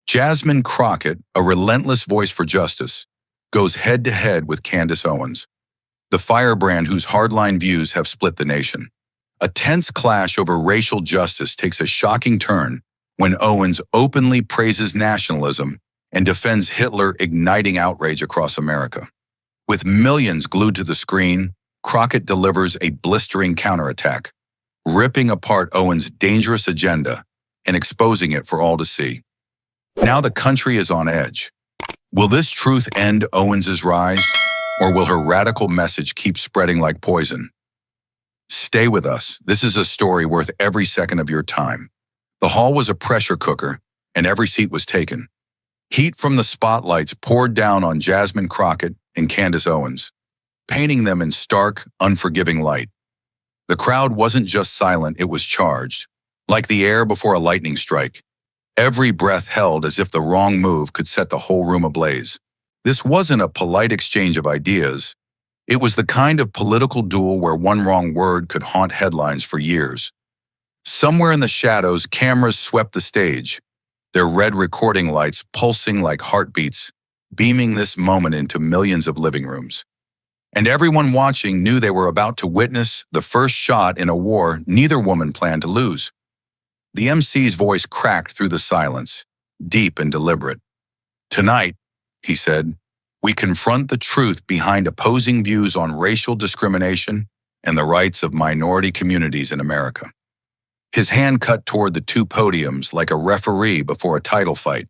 Jasmine Crockett, a relentless voice for justice, goes head-to-head with Candace Owens, the firebrand whose hardline views have split the nation. A tense clash over racial justice takes a shocking turn when Owens openly praises nationalism and defends Hitler, igniting outrage across America. With millions glued to the screen, Crockett delivers a blistering counterattack, ripping apart Owens' dangerous agenda and exposing it for all to see. Now the country is on edge. Will this truth end Owens' rise, or will her radical message keep spreading like poison? Stay with us. This is a story worth every second of your time. The hall was a pressure cooker, and every seat was taken. Heat from the spotlights poured down on Jasmine Crockett and Candace Owens, painting them in stark, unforgiving light. The crowd wasn't just silent, it was charged. Like the air before a lightning strike, every breath held as if the wrong move could set the whole room ablaze. This wasn't a polite exchange of ideas. It was the kind of political duel where one wrong word could haunt headlines for years. Somewhere in the shadows, cameras swept the stage, their red recording lights pulsing like heartbeats, beaming this moment into millions of living rooms. And everyone watching knew they were about to witness the first shot in a war neither woman planned to lose. The MC's voice cracked through the silence, deep and deliberate. "Tonight," he said, "we confront the truth behind opposing views on racial discrimination and the rights of minority communities in America." His hand cut toward the two podiums like a referee before a title fight.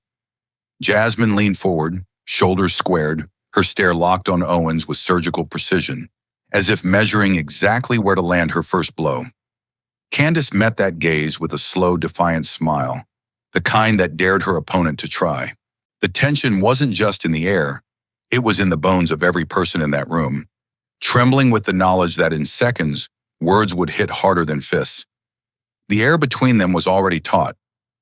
Jasmine leaned forward, shoulders squared, her stare locked on Owens with surgical precision, as if measuring exactly where to land her first blow. Candace met that gaze with a slow, defiant smile, the kind that dared her opponent to try. The tension wasn't just in the air, it was in the bones of every person in that room, trembling with the knowledge that in seconds, words would hit harder than fists. The air between them was already taut,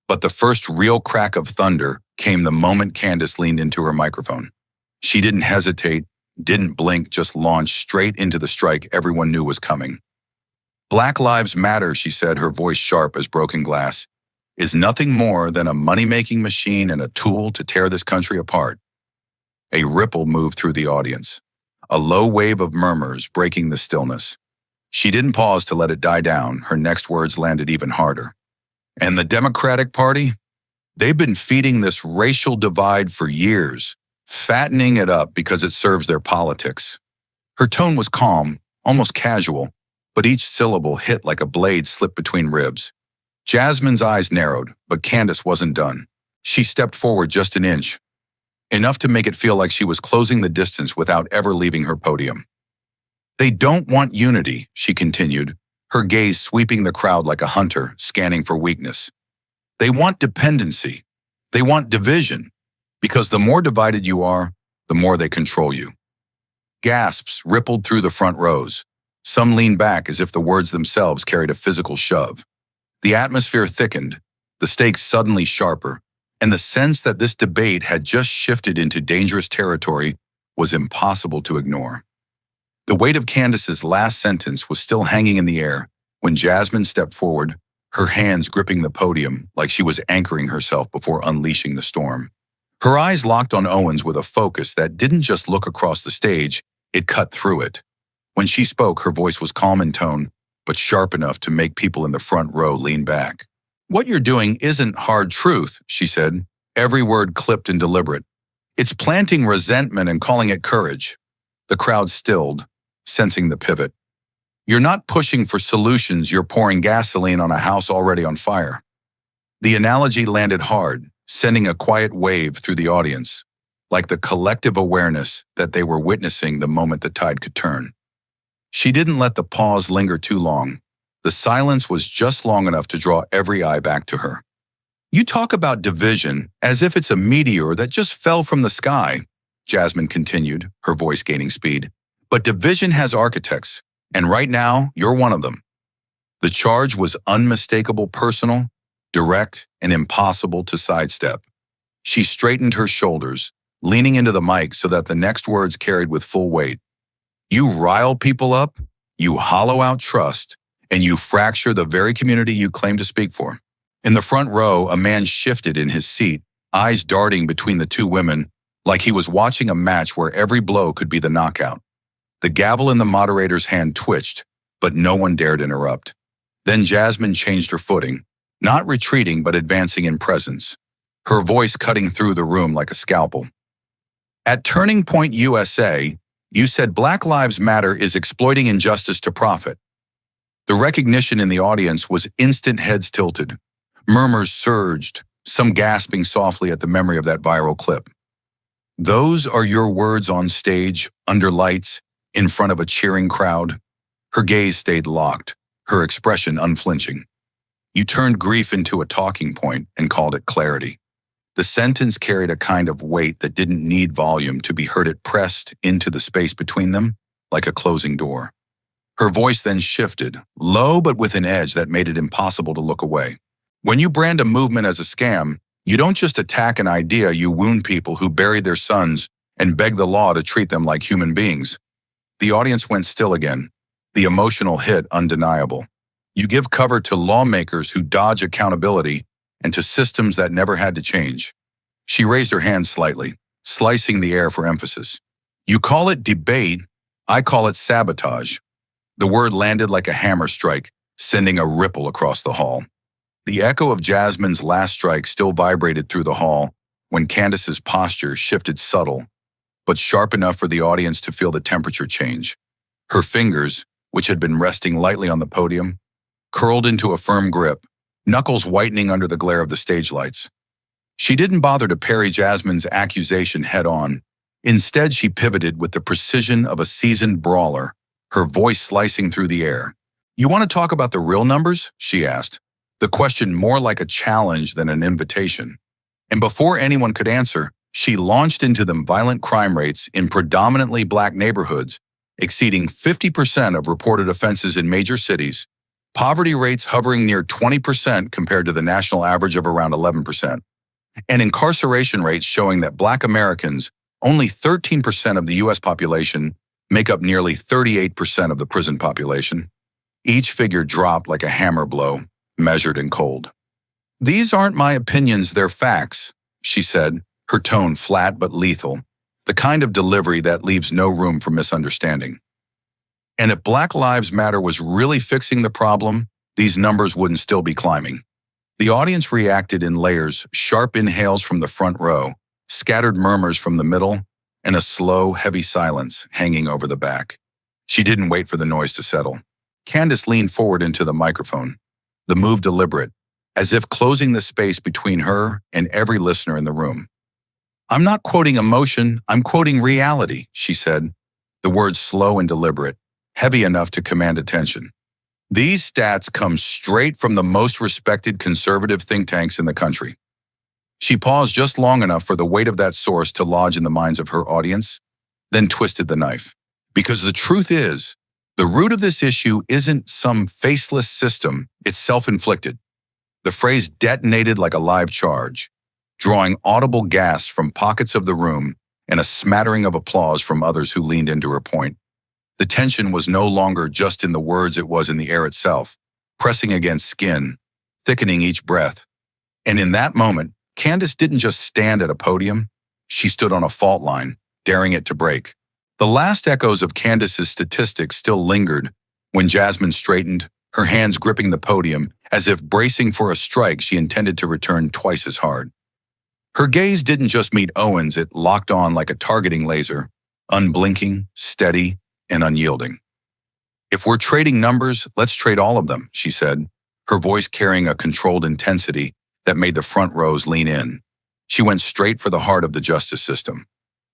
but the first real crack of thunder came the moment Candace leaned into her microphone. She didn't hesitate, didn't blink, just launched straight into the strike everyone knew was coming. "Black Lives Matter," she said, her voice sharp as broken glass, "is nothing more than a money-making machine and a tool to tear this country apart." A ripple moved through the audience, a low wave of murmurs breaking the stillness. She didn't pause to let it die down. Her next words landed even harder. "And the Democratic Party? They've been feeding this racial divide for years, fattening it up because it serves their politics." Her tone was calm, almost casual, but each syllable hit like a blade slipped between ribs. Jasmine's eyes narrowed, but Candace wasn't done. She stepped forward just an inch, enough to make it feel like she was closing the distance without ever leaving her podium. "They don't want unity," she continued, her gaze sweeping the crowd like a hunter scanning for weakness. "They want dependency. They want division, because the more divided you are, the more they control you." Gasps rippled through the front rows. Some leaned back as if the words themselves carried a physical shove. The atmosphere thickened, the stakes suddenly sharper, and the sense that this debate had just shifted into dangerous territory was impossible to ignore. The weight of Candace's last sentence was still hanging in the air when Jasmine stepped forward, her hands gripping the podium like she was anchoring herself before unleashing the storm. Her eyes locked on Owens with a focus that didn't just look across the stage, it cut through it. When she spoke, her voice was calm in tone, but sharp enough to make people in the front row lean back. "What you're doing isn't hard truth," she said, every word clipped and deliberate. "It's planting resentment and calling it courage." The crowd stilled, sensing the pivot. "You're not pushing for solutions, you're pouring gasoline on a house already on fire." The analogy landed hard, sending a quiet wave through the audience, like the collective awareness that they were witnessing the moment the tide could turn. She didn't let the pause linger too long. The silence was just long enough to draw every eye back to her. "You talk about division as if it's a meteor that just fell from the sky," Jasmine continued, her voice gaining speed. "But division has architects, and right now, you're one of them." The charge was unmistakable, personal, direct, and impossible to sidestep. She straightened her shoulders, leaning into the mic so that the next words carried with full weight. "You rile people up, you hollow out trust, and you fracture the very community you claim to speak for." In the front row, a man shifted in his seat, eyes darting between the two women like he was watching a match where every blow could be the knockout. The gavel in the moderator's hand twitched, but no one dared interrupt. Then Jasmine changed her footing, not retreating but advancing in presence, her voice cutting through the room like a scalpel. At Turning Point USA, you said Black Lives Matter is exploiting injustice to profit. The recognition in the audience was instant, heads tilted. Murmurs surged, some gasping softly at the memory of that viral clip. Those are your words on stage, under lights, in front of a cheering crowd? Her gaze stayed locked, her expression unflinching. You turned grief into a talking point and called it clarity. The sentence carried a kind of weight that didn't need volume to be heard. It pressed into the space between them like a closing door. Her voice then shifted, low but with an edge that made it impossible to look away. When you brand a movement as a scam, you don't just attack an idea, you wound people who buried their sons and beg the law to treat them like human beings. The audience went still again, the emotional hit undeniable. You give cover to lawmakers who dodge accountability and to systems that never had to change. She raised her hand slightly, slicing the air for emphasis. You call it debate, I call it sabotage. The word landed like a hammer strike, sending a ripple across the hall. The echo of Jasmine's last strike still vibrated through the hall when Candace's posture shifted, subtle, but sharp enough for the audience to feel the temperature change. Her fingers, which had been resting lightly on the podium, curled into a firm grip, knuckles whitening under the glare of the stage lights. She didn't bother to parry Jasmine's accusation head-on. Instead, she pivoted with the precision of a seasoned brawler, her voice slicing through the air. You want to talk about the real numbers? She asked, the question more like a challenge than an invitation. And before anyone could answer, she launched into them. Violent crime rates in predominantly Black neighborhoods, exceeding 50% of reported offenses in major cities, poverty rates hovering near 20% compared to the national average of around 11%, and incarceration rates showing that Black Americans, only 13% of the U.S. population, make up nearly 38% of the prison population. Each figure dropped like a hammer blow, measured and cold. These aren't my opinions, they're facts, she said, her tone flat but lethal, the kind of delivery that leaves no room for misunderstanding. And if Black Lives Matter was really fixing the problem, these numbers wouldn't still be climbing. The audience reacted in layers, sharp inhales from the front row, scattered murmurs from the middle, and a slow, heavy silence hanging over the back. She didn't wait for the noise to settle. Candace leaned forward into the microphone, the move deliberate, as if closing the space between her and every listener in the room. I'm not quoting emotion, I'm quoting reality, she said, the words slow and deliberate, heavy enough to command attention. These stats come straight from the most respected conservative think tanks in the country. She paused just long enough for the weight of that source to lodge in the minds of her audience, then twisted the knife. Because the truth is, the root of this issue isn't some faceless system, it's self-inflicted. The phrase detonated like a live charge, drawing audible gasps from pockets of the room and a smattering of applause from others who leaned into her point. The tension was no longer just in the words, it was in the air itself, pressing against skin, thickening each breath. And in that moment, Candace didn't just stand at a podium, she stood on a fault line, daring it to break. The last echoes of Candace's statistics still lingered when Jasmine straightened, her hands gripping the podium as if bracing for a strike she intended to return twice as hard. Her gaze didn't just meet Owens, it locked on like a targeting laser, unblinking, steady, and unyielding. If we're trading numbers, let's trade all of them, she said, her voice carrying a controlled intensity that made the front rows lean in. She went straight for the heart of the justice system.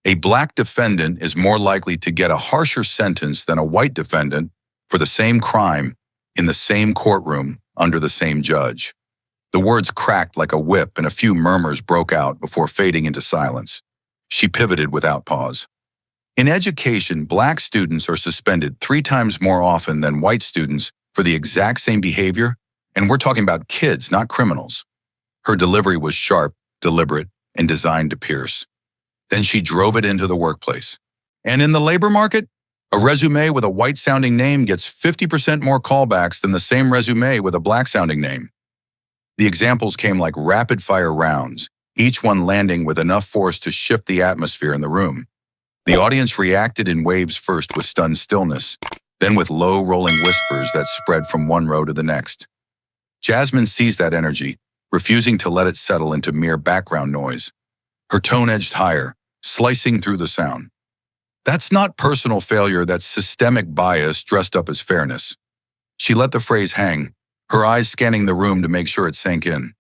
A Black defendant is more likely to get a harsher sentence than a white defendant for the same crime in the same courtroom under the same judge. The words cracked like a whip and a few murmurs broke out before fading into silence. She pivoted without pause. In education, Black students are suspended 3 times more often than white students for the exact same behavior, and we're talking about kids, not criminals. Her delivery was sharp, deliberate, and designed to pierce. Then she drove it into the workplace. And in the labor market, a resume with a white-sounding name gets 50% more callbacks than the same resume with a Black-sounding name. The examples came like rapid-fire rounds, each one landing with enough force to shift the atmosphere in the room. The audience reacted in waves, first with stunned stillness, then with low rolling whispers that spread from one row to the next. Jasmine seized that energy, refusing to let it settle into mere background noise. Her tone edged higher, slicing through the sound. That's not personal failure, that's systemic bias dressed up as fairness. She let the phrase hang, her eyes scanning the room to make sure it sank in.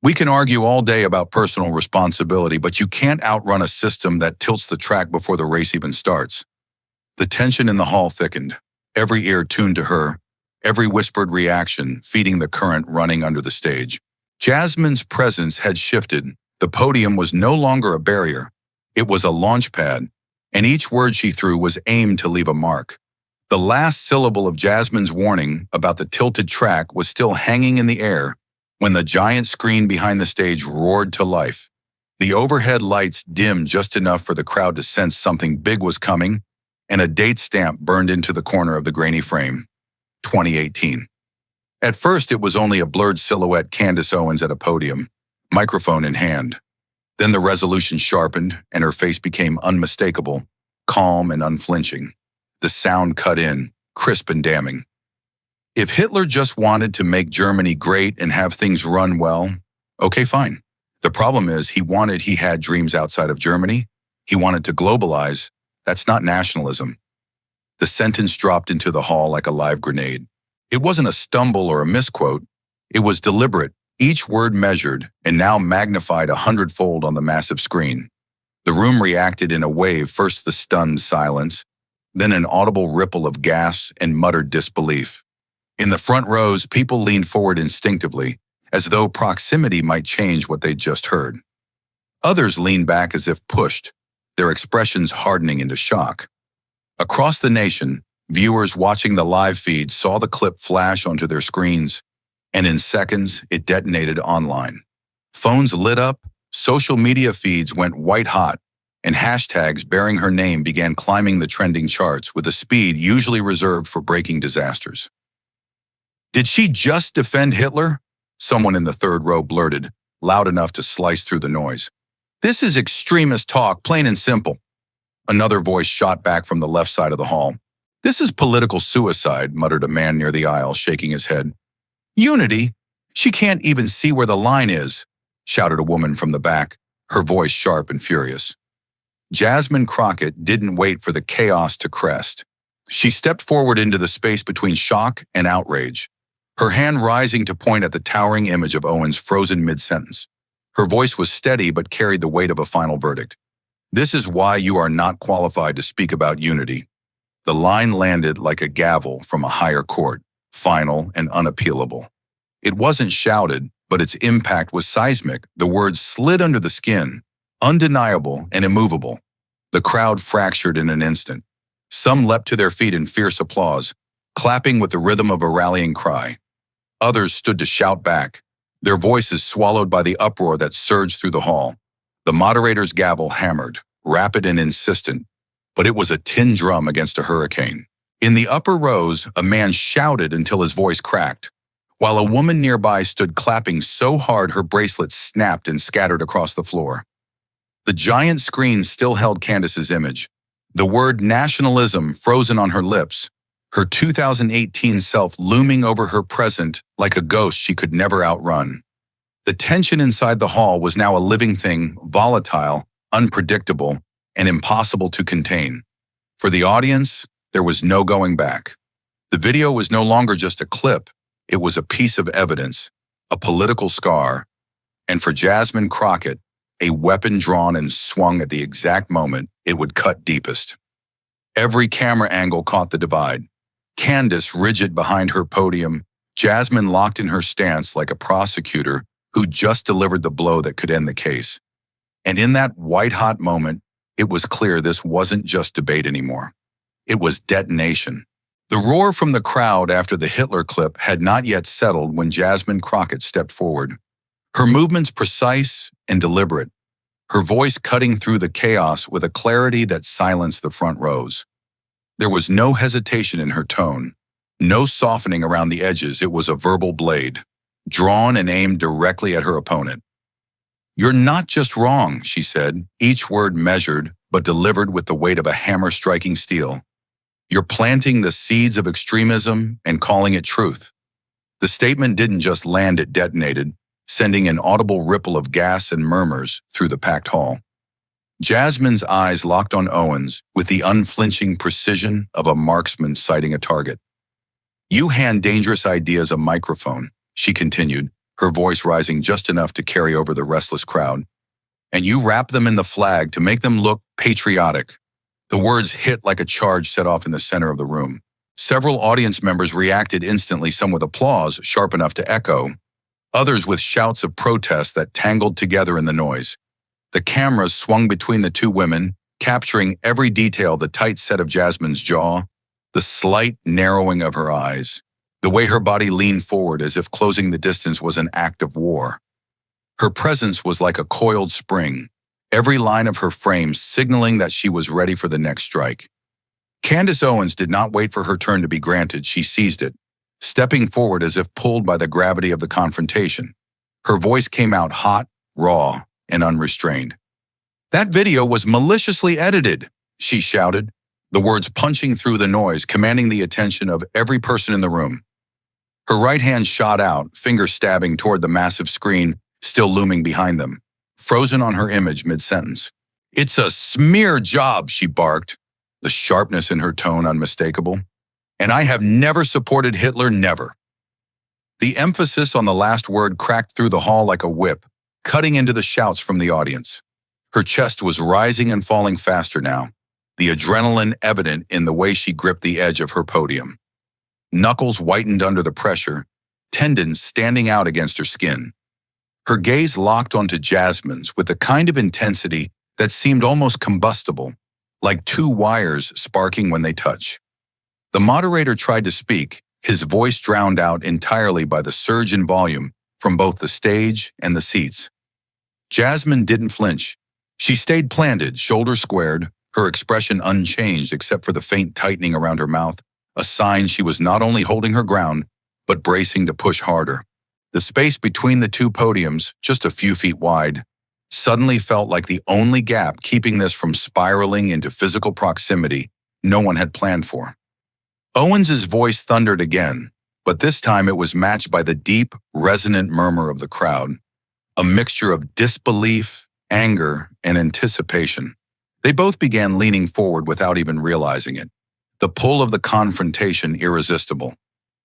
We can argue all day about personal responsibility, but you can't outrun a system that tilts the track before the race even starts. The tension in the hall thickened, every ear tuned to her, every whispered reaction feeding the current running under the stage. Jasmine's presence had shifted. The podium was no longer a barrier. It was a launch pad, and each word she threw was aimed to leave a mark. The last syllable of Jasmine's warning about the tilted track was still hanging in the air when the giant screen behind the stage roared to life. The overhead lights dimmed just enough for the crowd to sense something big was coming, and a date stamp burned into the corner of the grainy frame. 2018. At first, it was only a blurred silhouette, Candace Owens at a podium, microphone in hand. Then the resolution sharpened, and her face became unmistakable, calm and unflinching. The sound cut in, crisp and damning. If Hitler just wanted to make Germany great and have things run well, okay, fine. The problem is he had dreams outside of Germany. He wanted to globalize. That's not nationalism. The sentence dropped into the hall like a live grenade. It wasn't a stumble or a misquote. It was deliberate, each word measured, and now magnified 100-fold on the massive screen. The room reacted in a wave, first the stunned silence, then an audible ripple of gasps and muttered disbelief. In the front rows, people leaned forward instinctively, as though proximity might change what they'd just heard. Others leaned back as if pushed, their expressions hardening into shock. Across the nation, viewers watching the live feed saw the clip flash onto their screens, and in seconds, it detonated online. Phones lit up, social media feeds went white hot, and hashtags bearing her name began climbing the trending charts with a speed usually reserved for breaking disasters. "Did she just defend Hitler?" Someone in the third row blurted, loud enough to slice through the noise. "This is extremist talk, plain and simple." Another voice shot back from the left side of the hall. "This is political suicide," muttered a man near the aisle, shaking his head. "Unity? She can't even see where the line is," shouted a woman from the back, her voice sharp and furious. Jasmine Crockett didn't wait for the chaos to crest. She stepped forward into the space between shock and outrage, her hand rising to point at the towering image of Owens frozen mid-sentence. Her voice was steady but carried the weight of a final verdict. "This is why you are not qualified to speak about unity." The line landed like a gavel from a higher court, final and unappealable. It wasn't shouted, but its impact was seismic. The words slid under the skin, undeniable and immovable. The crowd fractured in an instant. Some leapt to their feet in fierce applause, clapping with the rhythm of a rallying cry. Others stood to shout back, their voices swallowed by the uproar that surged through the hall. The moderator's gavel hammered, rapid and insistent, but it was a tin drum against a hurricane. In the upper rows, a man shouted until his voice cracked, while a woman nearby stood clapping so hard her bracelet snapped and scattered across the floor. The giant screen still held Candace's image, the word nationalism frozen on her lips, her 2018 self looming over her present like a ghost she could never outrun. The tension inside the hall was now a living thing, volatile, unpredictable, and impossible to contain. For the audience, there was no going back. The video was no longer just a clip, it was a piece of evidence, a political scar, and for Jasmine Crockett, a weapon drawn and swung at the exact moment it would cut deepest. Every camera angle caught the divide. Candace rigid behind her podium, Jasmine locked in her stance like a prosecutor who just delivered the blow that could end the case. And in that white-hot moment, it was clear this wasn't just debate anymore. It was detonation. The roar from the crowd after the Hitler clip had not yet settled when Jasmine Crockett stepped forward. Her movements precise and deliberate, her voice cutting through the chaos with a clarity that silenced the front rows. There was no hesitation in her tone, no softening around the edges. It was a verbal blade, drawn and aimed directly at her opponent. "You're not just wrong," she said, each word measured but delivered with the weight of a hammer striking steel. "You're planting the seeds of extremism and calling it truth." The statement didn't just land, it detonated, sending an audible ripple of gas and murmurs through the packed hall. Jasmine's eyes locked on Owens with the unflinching precision of a marksman sighting a target. "You hand dangerous ideas a microphone," she continued, her voice rising just enough to carry over the restless crowd. "And you wrap them in the flag to make them look patriotic." The words hit like a charge set off in the center of the room. Several audience members reacted instantly, some with applause sharp enough to echo, others with shouts of protest that tangled together in the noise. The cameras swung between the two women, capturing every detail: the tight set of Jasmine's jaw, the slight narrowing of her eyes, the way her body leaned forward as if closing the distance was an act of war. Her presence was like a coiled spring, every line of her frame signaling that she was ready for the next strike. Candace Owens did not wait for her turn to be granted. She seized it, stepping forward as if pulled by the gravity of the confrontation. Her voice came out hot, raw, and unrestrained. "That video was maliciously edited," she shouted, the words punching through the noise, commanding the attention of every person in the room. Her right hand shot out, finger stabbing toward the massive screen still looming behind them, frozen on her image mid-sentence. "It's a smear job," she barked, the sharpness in her tone unmistakable. "And I have never supported Hitler, never." The emphasis on the last word cracked through the hall like a whip, cutting into the shouts from the audience. Her chest was rising and falling faster now, the adrenaline evident in the way she gripped the edge of her podium. Knuckles whitened under the pressure, tendons standing out against her skin. Her gaze locked onto Jasmine's with the kind of intensity that seemed almost combustible, like two wires sparking when they touch. The moderator tried to speak, his voice drowned out entirely by the surge in volume from both the stage and the seats. Jasmine didn't flinch. She stayed planted, shoulders squared, her expression unchanged except for the faint tightening around her mouth, a sign she was not only holding her ground, but bracing to push harder. The space between the two podiums, just a few feet wide, suddenly felt like the only gap keeping this from spiraling into physical proximity no one had planned for. Owens's voice thundered again, but this time it was matched by the deep, resonant murmur of the crowd, a mixture of disbelief, anger, and anticipation. They both began leaning forward without even realizing it, the pull of the confrontation irresistible.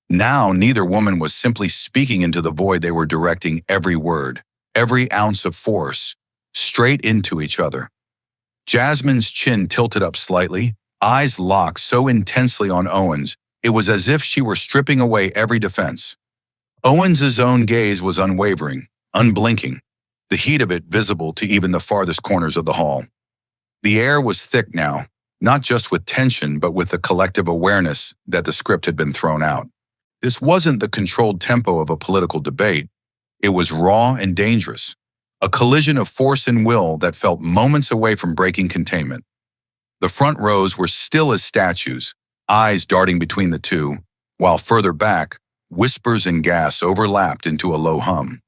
Now neither woman was simply speaking into the void, they were directing every word, every ounce of force, straight into each other. Jasmine's chin tilted up slightly, eyes locked so intensely on Owens, it was as if she were stripping away every defense. Owens's own gaze was unwavering, unblinking, the heat of it visible to even the farthest corners of the hall. The air was thick now, not just with tension, but with the collective awareness that the script had been thrown out. This wasn't the controlled tempo of a political debate. It was raw and dangerous, a collision of force and will that felt moments away from breaking containment. The front rows were still as statues, eyes darting between the two, while further back, whispers and gas overlapped into a low hum.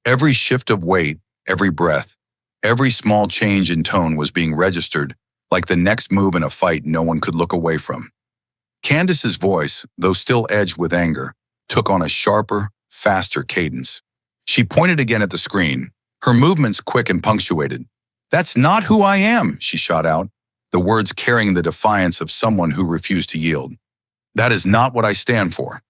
Every shift of weight, every breath, every small change in tone was being registered, like the next move in a fight no one could look away from. Candace's voice, though still edged with anger, took on a sharper, faster cadence. She pointed again at the screen, her movements quick and punctuated. "That's not who I am," she shot out, the words carrying the defiance of someone who refused to yield. "That is not what I stand for."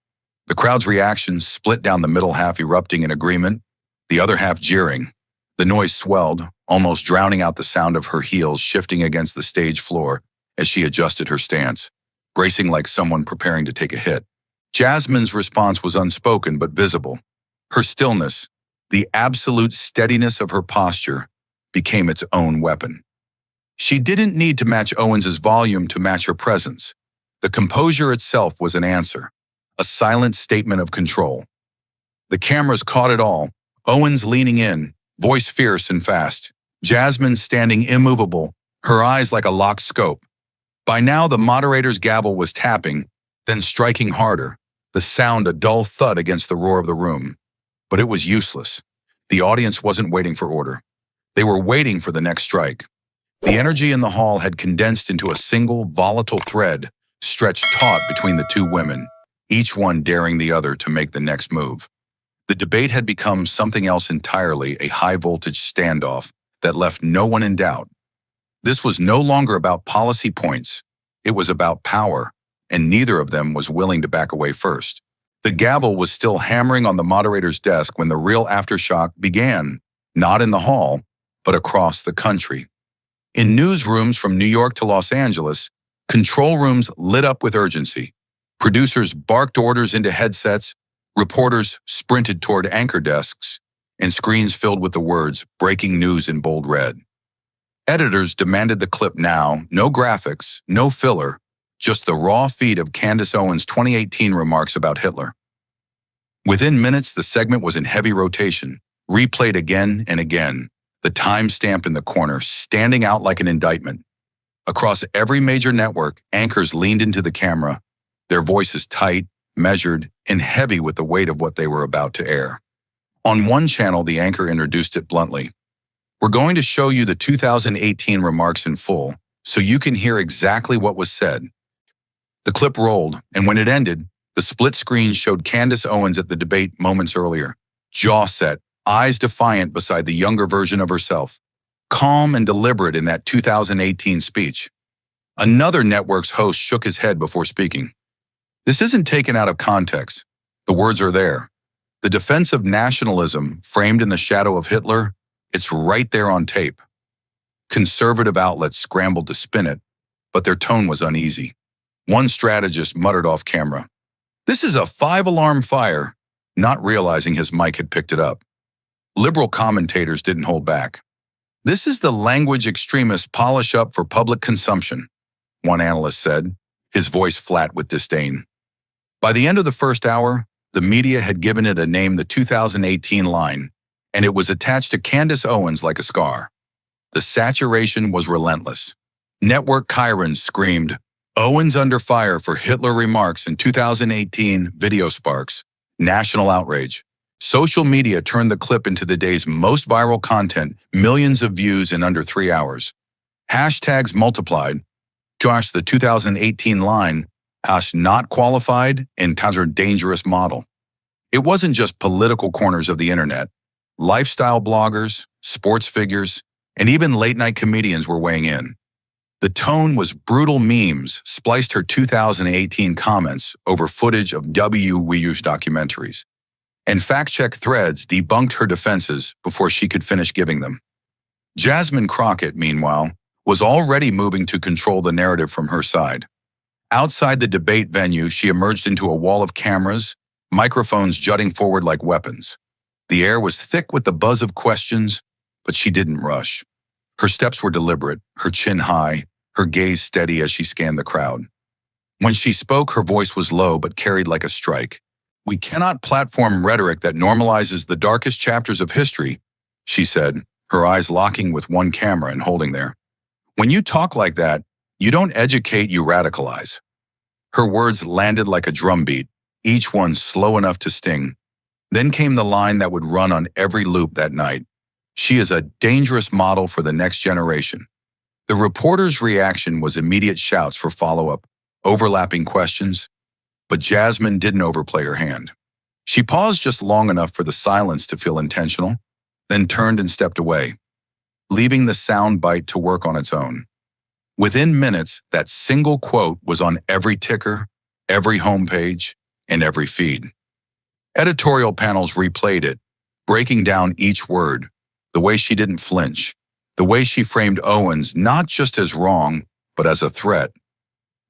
The crowd's reactions split down the middle, half erupting in agreement, the other half jeering. The noise swelled, almost drowning out the sound of her heels shifting against the stage floor as she adjusted her stance, bracing like someone preparing to take a hit. Jasmine's response was unspoken but visible. Her stillness, the absolute steadiness of her posture, became its own weapon. She didn't need to match Owens's volume to match her presence. The composure itself was an answer, a silent statement of control. The cameras caught it all, Owens leaning in, voice fierce and fast, Jasmine standing immovable, her eyes like a locked scope. By now the moderator's gavel was tapping, then striking harder, the sound a dull thud against the roar of the room. But it was useless. The audience wasn't waiting for order. They were waiting for the next strike. The energy in the hall had condensed into a single, volatile thread stretched taut between the two women, each one daring the other to make the next move. The debate had become something else entirely, a high-voltage standoff that left no one in doubt. This was no longer about policy points. It was about power, and neither of them was willing to back away first. The gavel was still hammering on the moderator's desk when the real aftershock began, not in the hall, but across the country. In newsrooms from New York to Los Angeles, control rooms lit up with urgency. Producers barked orders into headsets, reporters sprinted toward anchor desks, and screens filled with the words, "Breaking news" in bold red. Editors demanded the clip now, no graphics, no filler, just the raw feed of Candace Owens' 2018 remarks about Hitler. Within minutes, the segment was in heavy rotation, replayed again and again, the timestamp in the corner standing out like an indictment. Across every major network, anchors leaned into the camera, their voices tight, measured, and heavy with the weight of what they were about to air. On one channel, the anchor introduced it bluntly. "We're going to show you the 2018 remarks in full, so you can hear exactly what was said." The clip rolled, and when it ended, the split screen showed Candace Owens at the debate moments earlier, jaw set, eyes defiant beside the younger version of herself, calm and deliberate in that 2018 speech. Another network's host shook his head before speaking. "This isn't taken out of context. The words are there. The defense of nationalism framed in the shadow of Hitler, it's right there on tape." Conservative outlets scrambled to spin it, but their tone was uneasy. One strategist muttered off camera, "This is a 5-alarm fire," not realizing his mic had picked it up. Liberal commentators didn't hold back. "This is the language extremists polish up for public consumption," one analyst said, his voice flat with disdain. By the end of the first hour, the media had given it a name, the 2018 line, and it was attached to Candace Owens like a scar. The saturation was relentless. Network chyrons screamed, "Owens under fire for Hitler remarks in 2018 video sparks." National outrage. Social media turned the clip into the day's most viral content, millions of views in under 3 hours. Hashtags multiplied. Gosh, the 2018 line, as not qualified and a dangerous model. It wasn't just political corners of the internet. Lifestyle bloggers, sports figures, and even late-night comedians were weighing in. The tone was brutal. Memes spliced her 2018 comments over footage of WW's documentaries, and fact-check threads debunked her defenses before she could finish giving them. Jasmine Crockett, meanwhile, was already moving to control the narrative from her side. Outside the debate venue, she emerged into a wall of cameras, microphones jutting forward like weapons. The air was thick with the buzz of questions, but she didn't rush. Her steps were deliberate, her chin high, her gaze steady as she scanned the crowd. When she spoke, her voice was low but carried like a strike. "We cannot platform rhetoric that normalizes the darkest chapters of history," she said, her eyes locking with one camera and holding there. "When you talk like that, you don't educate, you radicalize." Her words landed like a drumbeat, each one slow enough to sting. Then came the line that would run on every loop that night. "She is a dangerous model for the next generation." The reporter's reaction was immediate shouts for follow-up, overlapping questions, but Jasmine didn't overplay her hand. She paused just long enough for the silence to feel intentional, then turned and stepped away, leaving the sound bite to work on its own. Within minutes, that single quote was on every ticker, every homepage, and every feed. Editorial panels replayed it, breaking down each word, the way she didn't flinch, the way she framed Owens not just as wrong, but as a threat.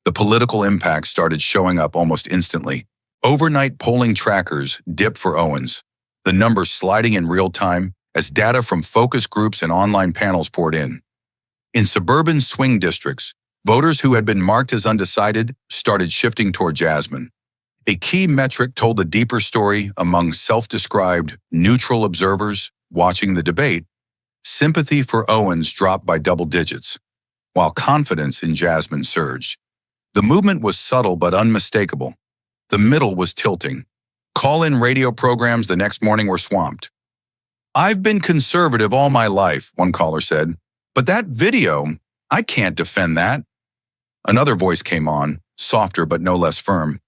The political impact started showing up almost instantly. Overnight polling trackers dipped for Owens, the numbers sliding in real time as data from focus groups and online panels poured in. In suburban swing districts, voters who had been marked as undecided started shifting toward Jasmine. A key metric told a deeper story among self-described neutral observers watching the debate. Sympathy for Owens dropped by double digits, while confidence in Jasmine surged. The movement was subtle but unmistakable. The middle was tilting. Call-in radio programs the next morning were swamped. "I've been conservative all my life," one caller said. "But that video, I can't defend that." Another voice came on, softer but no less firm.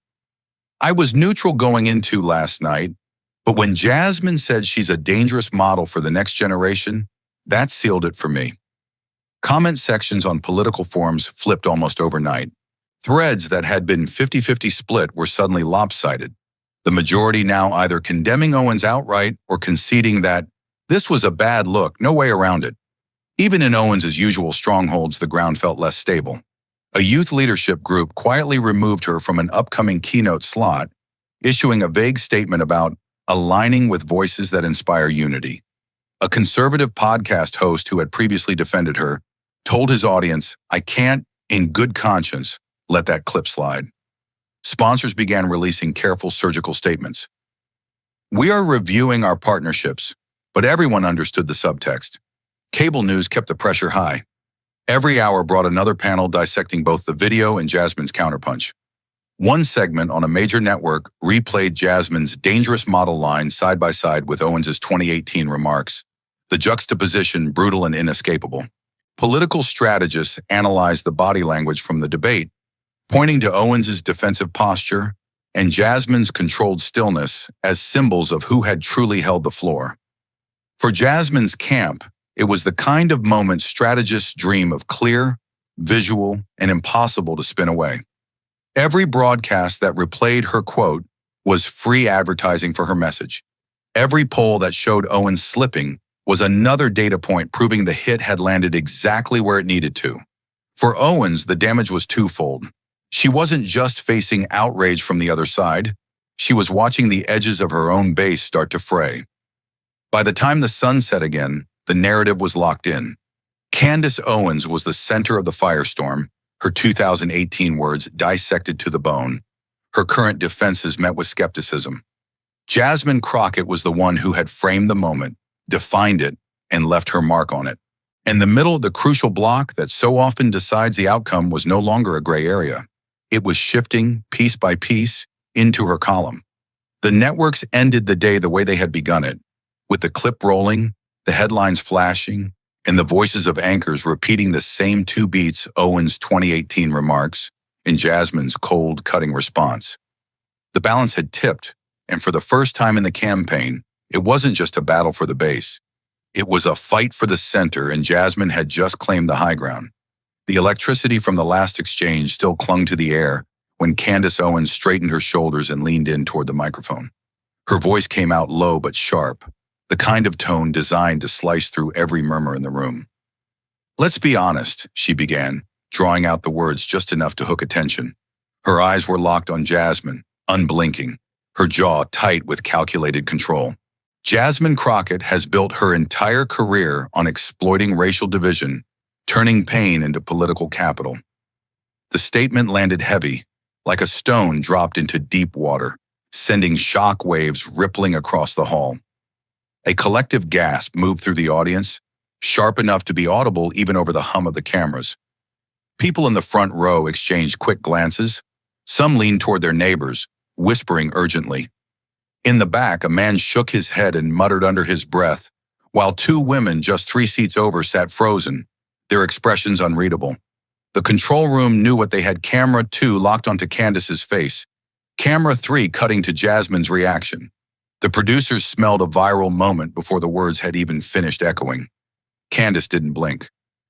"I was neutral going into last night, but when Jasmine said she's a dangerous model for the next generation, that sealed it for me." Comment sections on political forums flipped almost overnight. Threads that had been 50-50 split were suddenly lopsided, the majority now either condemning Owens outright or conceding that this was a bad look, no way around it. Even in Owens' usual strongholds, the ground felt less stable. A youth leadership group quietly removed her from an upcoming keynote slot, issuing a vague statement about aligning with voices that inspire unity. A conservative podcast host who had previously defended her told his audience, "I can't, in good conscience, let that clip slide." Sponsors began releasing careful surgical statements. "We are reviewing our partnerships," but everyone understood the subtext. Cable news kept the pressure high. Every hour brought another panel dissecting both the video and Jasmine's counterpunch. One segment on a major network replayed Jasmine's dangerous model line side by side with Owens' 2018 remarks, the juxtaposition brutal and inescapable. Political strategists analyzed the body language from the debate, pointing to Owens' defensive posture and Jasmine's controlled stillness as symbols of who had truly held the floor. For Jasmine's camp, it was the kind of moment strategists dream of: clear, visual, and impossible to spin away. Every broadcast that replayed her quote was free advertising for her message. Every poll that showed Owens slipping was another data point proving the hit had landed exactly where it needed to. For Owens, the damage was twofold. She wasn't just facing outrage from the other side, she was watching the edges of her own base start to fray. By the time the sun set again, the narrative was locked in. Candace Owens was the center of the firestorm, her 2018 words dissected to the bone, her current defenses met with skepticism. Jasmine Crockett was the one who had framed the moment, defined it, and left her mark on it. In the middle of the crucial block that so often decides the outcome was no longer a gray area. It was shifting, piece by piece, into her column. The networks ended the day the way they had begun it, with the clip rolling, the headlines flashing, and the voices of anchors repeating the same two beats: Owens' 2018 remarks and Jasmine's cold, cutting response. The balance had tipped, and for the first time in the campaign, it wasn't just a battle for the base. It was a fight for the center, and Jasmine had just claimed the high ground. The electricity from the last exchange still clung to the air when Candace Owens straightened her shoulders and leaned in toward the microphone. Her voice came out low but sharp, the kind of tone designed to slice through every murmur in the room. "Let's be honest," she began, drawing out the words just enough to hook attention. Her eyes were locked on Jasmine, unblinking, her jaw tight with calculated control. Jasmine Crockett has built her entire career on exploiting racial division, turning pain into political capital. The statement landed heavy, like a stone dropped into deep water, sending shock waves rippling across the hall. A collective gasp moved through the audience, sharp enough to be audible even over the hum of the cameras. People in the front row exchanged quick glances. Some leaned toward their neighbors, whispering urgently. In the back, a man shook his head and muttered under his breath, while two women just 3 seats over sat frozen, their expressions unreadable. The control room knew what they had: camera 2 locked onto Candace's face, camera 3 cutting to Jasmine's reaction. The producers smelled a viral moment before the words had even finished echoing. Candace didn't blink.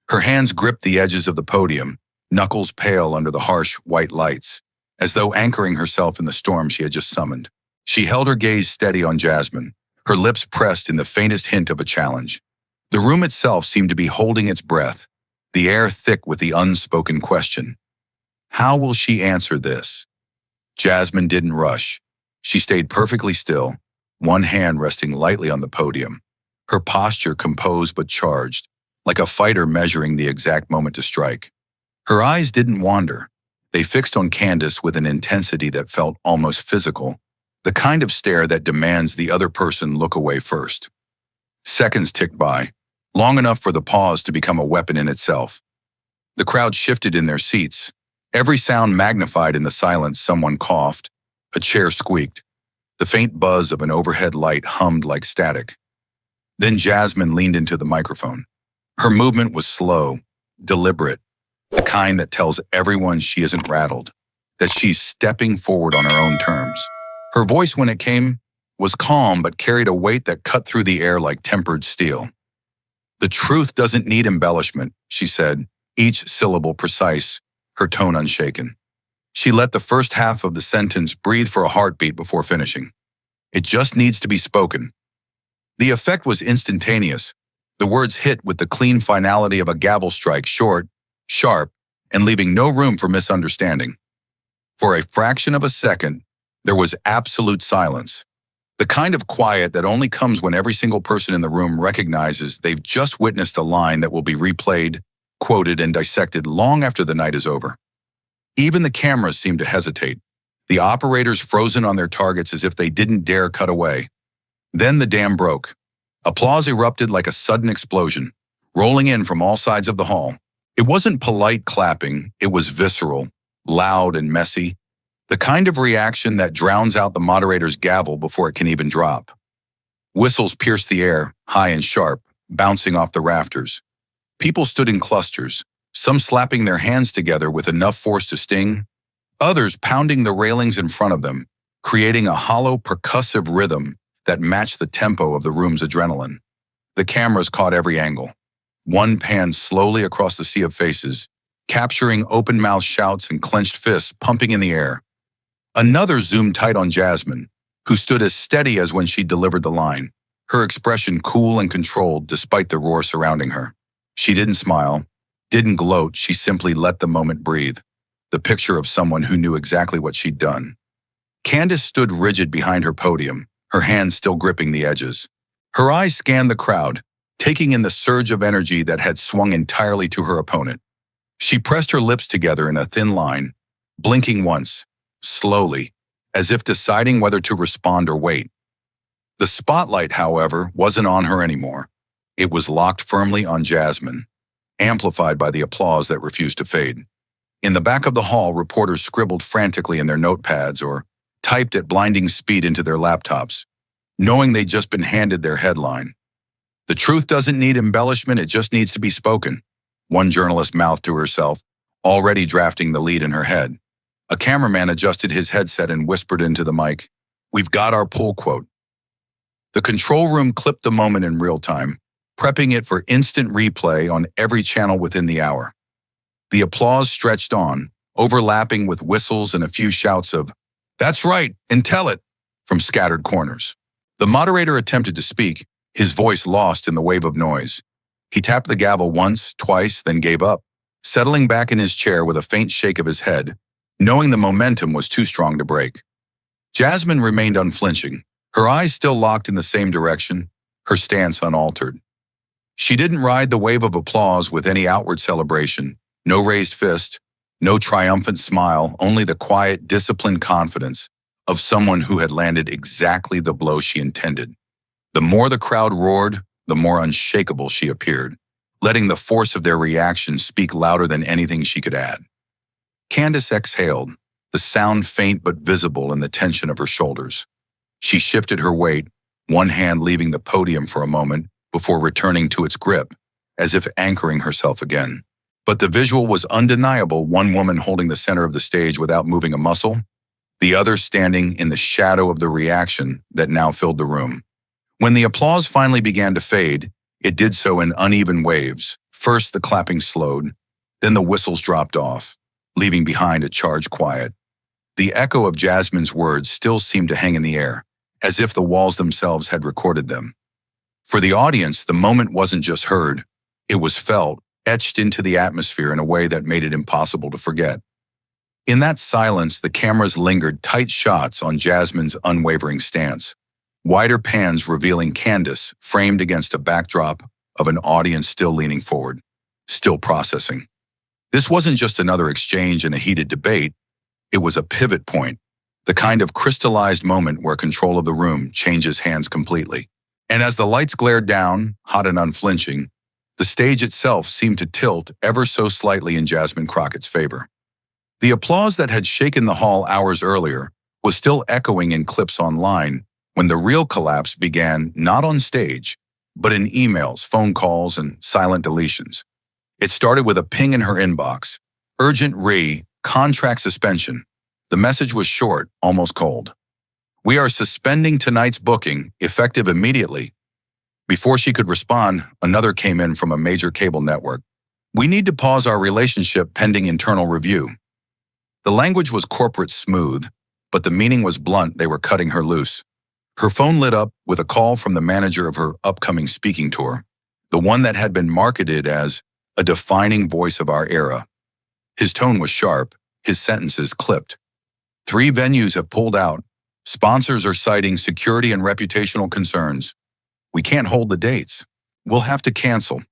Her hands gripped the edges of the podium, knuckles pale under the harsh white lights, as though anchoring herself in the storm she had just summoned. She held her gaze steady on Jasmine, her lips pressed in the faintest hint of a challenge. The room itself seemed to be holding its breath, the air thick with the unspoken question. How will she answer this? Jasmine didn't rush. She stayed perfectly still, one hand resting lightly on the podium, her posture composed but charged, like a fighter measuring the exact moment to strike. Her eyes didn't wander. They fixed on Candace with an intensity that felt almost physical, the kind of stare that demands the other person look away first. Seconds ticked by, long enough for the pause to become a weapon in itself. The crowd shifted in their seats, every sound magnified in the silence. Someone coughed, a chair squeaked, the faint buzz of an overhead light hummed like static. Then Jasmine leaned into the microphone. Her movement was slow, deliberate, the kind that tells everyone she isn't rattled, that she's stepping forward on her own terms. Her voice, when it came, was calm but carried a weight that cut through the air like tempered steel. "The truth doesn't need embellishment," she said, each syllable precise, her tone unshaken. She let the first half of the sentence breathe for a heartbeat before finishing. "It just needs to be spoken." The effect was instantaneous. The words hit with the clean finality of a gavel strike, short, sharp, and leaving no room for misunderstanding. For a fraction of a second, there was absolute silence. The kind of quiet that only comes when every single person in the room recognizes they've just witnessed a line that will be replayed, quoted, and dissected long after the night is over. Even the cameras seemed to hesitate, the operators frozen on their targets as if they didn't dare cut away. Then the dam broke. Applause erupted like a sudden explosion, rolling in from all sides of the hall. It wasn't polite clapping, it was visceral, loud and messy, the kind of reaction that drowns out the moderator's gavel before it can even drop. Whistles pierced the air, high and sharp, bouncing off the rafters. People stood in clusters, some slapping their hands together with enough force to sting, others pounding the railings in front of them, creating a hollow, percussive rhythm that matched the tempo of the room's adrenaline. The cameras caught every angle. One panned slowly across the sea of faces, capturing open-mouthed shouts and clenched fists pumping in the air. Another zoomed tight on Jasmine, who stood as steady as when she delivered the line, her expression cool and controlled despite the roar surrounding her. She didn't smile, didn't gloat, she simply let the moment breathe, the picture of someone who knew exactly what she'd done. Candace stood rigid behind her podium, her hands still gripping the edges. Her eyes scanned the crowd, taking in the surge of energy that had swung entirely to her opponent. She pressed her lips together in a thin line, blinking once, slowly, as if deciding whether to respond or wait. The spotlight, however, wasn't on her anymore. It was locked firmly on Jasmine, amplified by the applause that refused to fade. In the back of the hall, reporters scribbled frantically in their notepads or typed at blinding speed into their laptops, knowing they'd just been handed their headline. "The truth doesn't need embellishment, it just needs to be spoken," one journalist mouthed to herself, already drafting the lead in her head. A cameraman adjusted his headset and whispered into the mic, "We've got our pull quote." The control room clipped the moment in real time, prepping it for instant replay on every channel within the hour. The applause stretched on, overlapping with whistles and a few shouts of, "That's right, and tell it," from scattered corners. The moderator attempted to speak, his voice lost in the wave of noise. He tapped the gavel once, twice, then gave up, settling back in his chair with a faint shake of his head, knowing the momentum was too strong to break. Jasmine remained unflinching, her eyes still locked in the same direction, her stance unaltered. She didn't ride the wave of applause with any outward celebration, no raised fist, no triumphant smile, only the quiet, disciplined confidence of someone who had landed exactly the blow she intended. The more the crowd roared, the more unshakable she appeared, letting the force of their reaction speak louder than anything she could add. Candace exhaled, the sound faint but visible in the tension of her shoulders. She shifted her weight, one hand leaving the podium for a moment before returning to its grip, as if anchoring herself again. But the visual was undeniable, one woman holding the center of the stage without moving a muscle, the other standing in the shadow of the reaction that now filled the room. When the applause finally began to fade, it did so in uneven waves. First the clapping slowed, then the whistles dropped off, leaving behind a charged quiet. The echo of Jasmine's words still seemed to hang in the air, as if the walls themselves had recorded them. For the audience, the moment wasn't just heard, it was felt, etched into the atmosphere in a way that made it impossible to forget. In that silence, the cameras lingered tight shots on Jasmine's unwavering stance, wider pans revealing Candace framed against a backdrop of an audience still leaning forward, still processing. This wasn't just another exchange in a heated debate, it was a pivot point, the kind of crystallized moment where control of the room changes hands completely. And as the lights glared down, hot and unflinching, the stage itself seemed to tilt ever so slightly in Jasmine Crockett's favor. The applause that had shaken the hall hours earlier was still echoing in clips online when the real collapse began not on stage, but in emails, phone calls, and silent deletions. It started with a ping in her inbox. Urgent contract suspension. The message was short, almost cold. We are suspending tonight's booking, effective immediately. Before she could respond, another came in from a major cable network. We need to pause our relationship pending internal review. The language was corporate smooth, but the meaning was blunt. They were cutting her loose. Her phone lit up with a call from the manager of her upcoming speaking tour, the one that had been marketed as a defining voice of our era. His tone was sharp, his sentences clipped. 3 venues have pulled out. Sponsors are citing security and reputational concerns. We can't hold the dates. We'll have to cancel.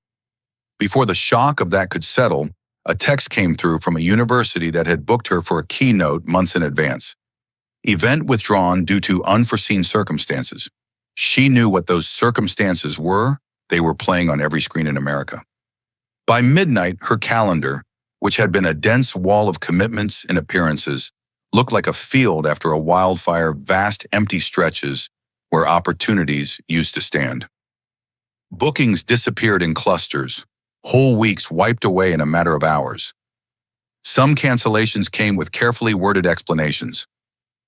Before the shock of that could settle, a text came through from a university that had booked her for a keynote months in advance. Event withdrawn due to unforeseen circumstances. She knew what those circumstances were. They were playing on every screen in America. By midnight, her calendar, which had been a dense wall of commitments and appearances, looked like a field after a wildfire, vast empty stretches where opportunities used to stand. Bookings disappeared in clusters, whole weeks wiped away in a matter of hours. Some cancellations came with carefully worded explanations.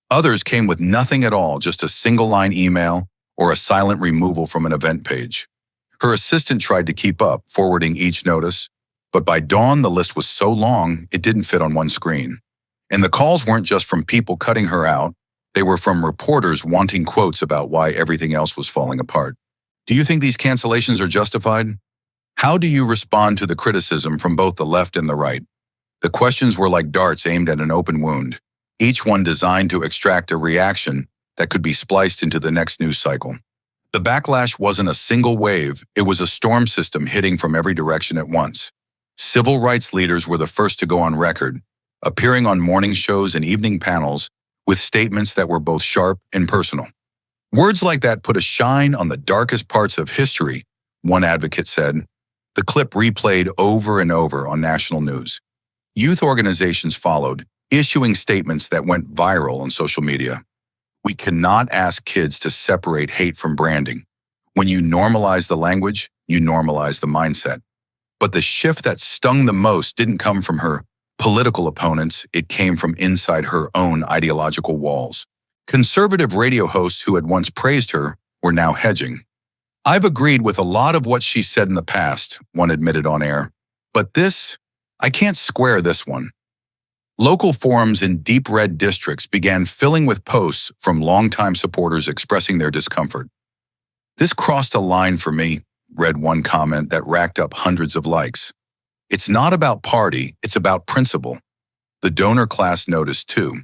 Others came with nothing at all, just a single-line email or a silent removal from an event page. Her assistant tried to keep up, forwarding each notice, but by dawn the list was so long it didn't fit on one screen. And the calls weren't just from people cutting her out, they were from reporters wanting quotes about why everything else was falling apart. Do you think these cancellations are justified? How do you respond to the criticism from both the left and the right? The questions were like darts aimed at an open wound, each one designed to extract a reaction that could be spliced into the next news cycle. The backlash wasn't a single wave, it was a storm system hitting from every direction at once. Civil rights leaders were the first to go on record, appearing on morning shows and evening panels with statements that were both sharp and personal. Words like that put a shine on the darkest parts of history, one advocate said. The clip replayed over and over on national news. Youth organizations followed, issuing statements that went viral on social media. We cannot ask kids to separate hate from branding. When you normalize the language, you normalize the mindset. But the shift that stung the most didn't come from her political opponents, it came from inside her own ideological walls. Conservative radio hosts who had once praised her were now hedging. I've agreed with a lot of what she said in the past, one admitted on air, but I can't square this one. Local forums in deep red districts began filling with posts from longtime supporters expressing their discomfort. This crossed a line for me, read one comment that racked up hundreds of likes. It's not about party, it's about principle. The donor class noticed too.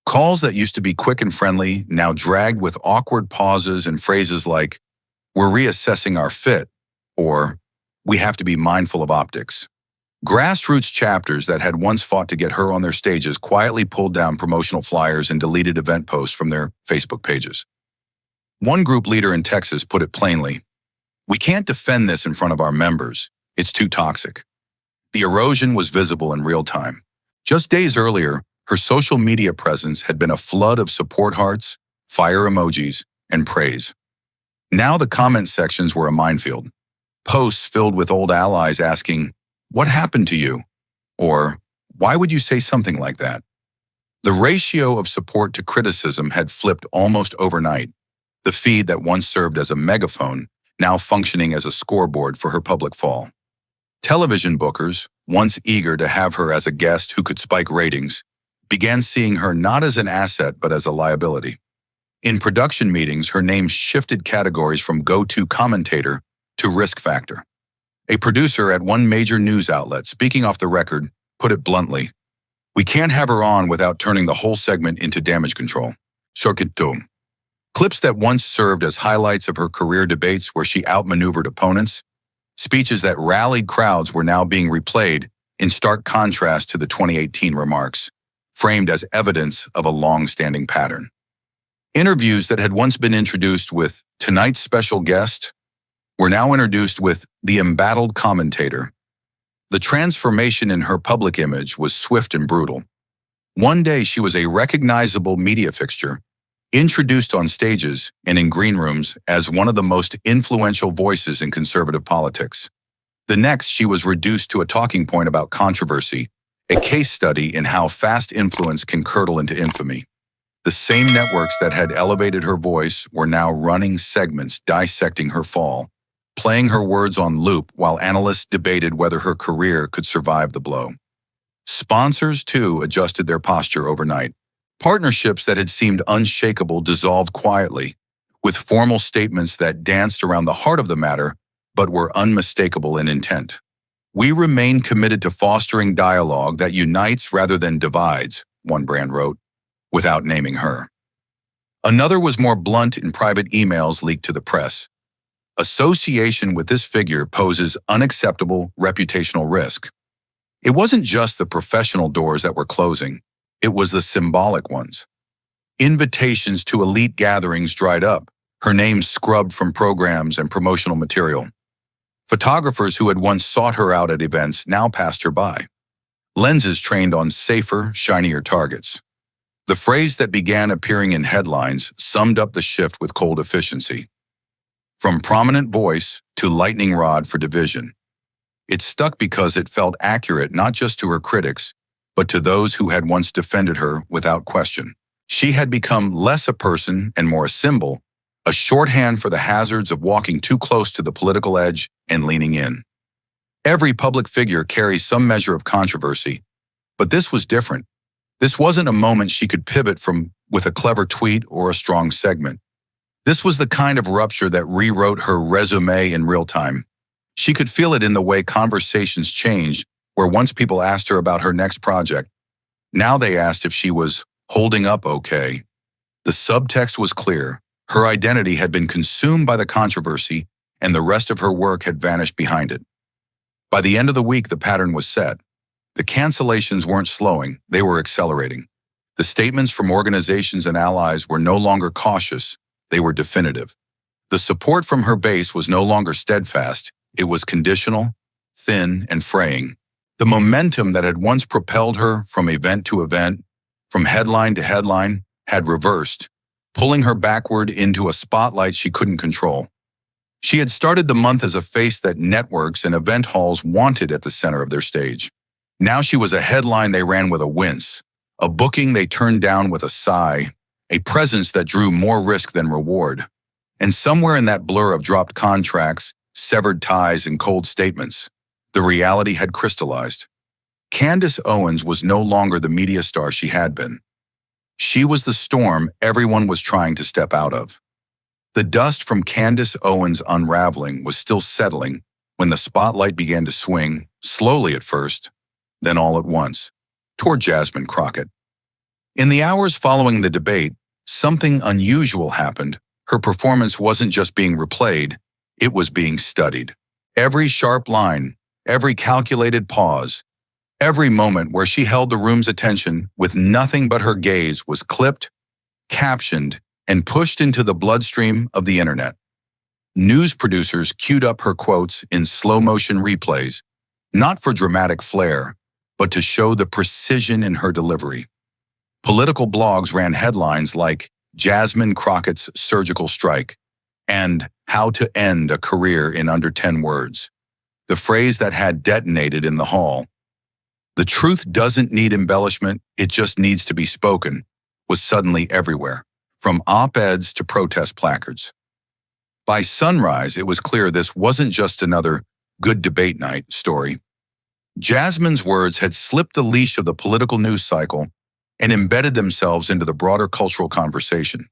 Calls that used to be quick and friendly now dragged with awkward pauses and phrases like, "We're reassessing our fit," or "We have to be mindful of optics." Grassroots chapters that had once fought to get her on their stages quietly pulled down promotional flyers and deleted event posts from their Facebook pages. One group leader in Texas put it plainly, "We can't defend this in front of our members. It's too toxic." The erosion was visible in real time. Just days earlier, her social media presence had been a flood of support hearts, fire emojis, and praise. Now the comment sections were a minefield. Posts filled with old allies asking, "What happened to you?" Or, "Why would you say something like that?" The ratio of support to criticism had flipped almost overnight. The feed that once served as a megaphone, now functioning as a scoreboard for her public fall. Television bookers, once eager to have her as a guest who could spike ratings, began seeing her not as an asset but as a liability. In production meetings, her name shifted categories from go-to commentator to risk factor. A producer at one major news outlet, speaking off the record, put it bluntly, "We can't have her on without turning the whole segment into damage control." Crockett. Clips that once served as highlights of her career debates where she outmaneuvered opponents, speeches that rallied crowds were now being replayed in stark contrast to the 2018 remarks, framed as evidence of a long-standing pattern. Interviews that had once been introduced with "tonight's special guest" were now introduced with "the embattled commentator." The transformation in her public image was swift and brutal. One day she was a recognizable media fixture. Introduced on stages and in green rooms as one of the most influential voices in conservative politics. The next, she was reduced to a talking point about controversy, a case study in how fast influence can curdle into infamy. The same networks that had elevated her voice were now running segments dissecting her fall, playing her words on loop while analysts debated whether her career could survive the blow. Sponsors, too, adjusted their posture overnight. Partnerships that had seemed unshakable dissolved quietly, with formal statements that danced around the heart of the matter but were unmistakable in intent. "We remain committed to fostering dialogue that unites rather than divides," one brand wrote, without naming her. Another was more blunt in private emails leaked to the press. Association with this figure poses unacceptable reputational risk. It wasn't just the professional doors that were closing, it was the symbolic ones. Invitations to elite gatherings dried up, her name scrubbed from programs and promotional material. Photographers who had once sought her out at events now passed her by. Lenses trained on safer, shinier targets. The phrase that began appearing in headlines summed up the shift with cold efficiency. From prominent voice to lightning rod for division. It stuck because it felt accurate not just to her critics, but to those who had once defended her without question. She had become less a person and more a symbol, a shorthand for the hazards of walking too close to the political edge and leaning in. Every public figure carries some measure of controversy, but this was different. This wasn't a moment she could pivot from with a clever tweet or a strong segment. This was the kind of rupture that rewrote her resume in real time. She could feel it in the way conversations changed, where once people asked her about her next project, now they asked if she was holding up okay. The subtext was clear. Her identity had been consumed by the controversy, and the rest of her work had vanished behind it. By the end of the week, the pattern was set. The cancellations weren't slowing, they were accelerating. The statements from organizations and allies were no longer cautious, they were definitive. The support from her base was no longer steadfast, it was conditional, thin, and fraying. The momentum that had once propelled her from event to event, from headline to headline, had reversed, pulling her backward into a spotlight she couldn't control. She had started the month as a face that networks and event halls wanted at the center of their stage. Now she was a headline they ran with a wince, a booking they turned down with a sigh, a presence that drew more risk than reward. And somewhere in that blur of dropped contracts, severed ties, and cold statements, the reality had crystallized. Candace Owens was no longer the media star she had been. She was the storm everyone was trying to step out of. The dust from Candace Owens' unraveling was still settling when the spotlight began to swing, slowly at first, then all at once, toward Jasmine Crockett. In the hours following the debate, something unusual happened. Her performance wasn't just being replayed, it was being studied. Every sharp line, every calculated pause, every moment where she held the room's attention with nothing but her gaze was clipped, captioned, and pushed into the bloodstream of the internet. News producers queued up her quotes in slow-motion replays, not for dramatic flair, but to show the precision in her delivery. Political blogs ran headlines like Jasmine Crockett's surgical strike and How to End a Career in Under 10 Words, the phrase that had detonated in the hall. The truth doesn't need embellishment, it just needs to be spoken, was suddenly everywhere, from op-eds to protest placards. By sunrise, it was clear this wasn't just another good debate night story. Jasmine's words had slipped the leash of the political news cycle and embedded themselves into the broader cultural conversation.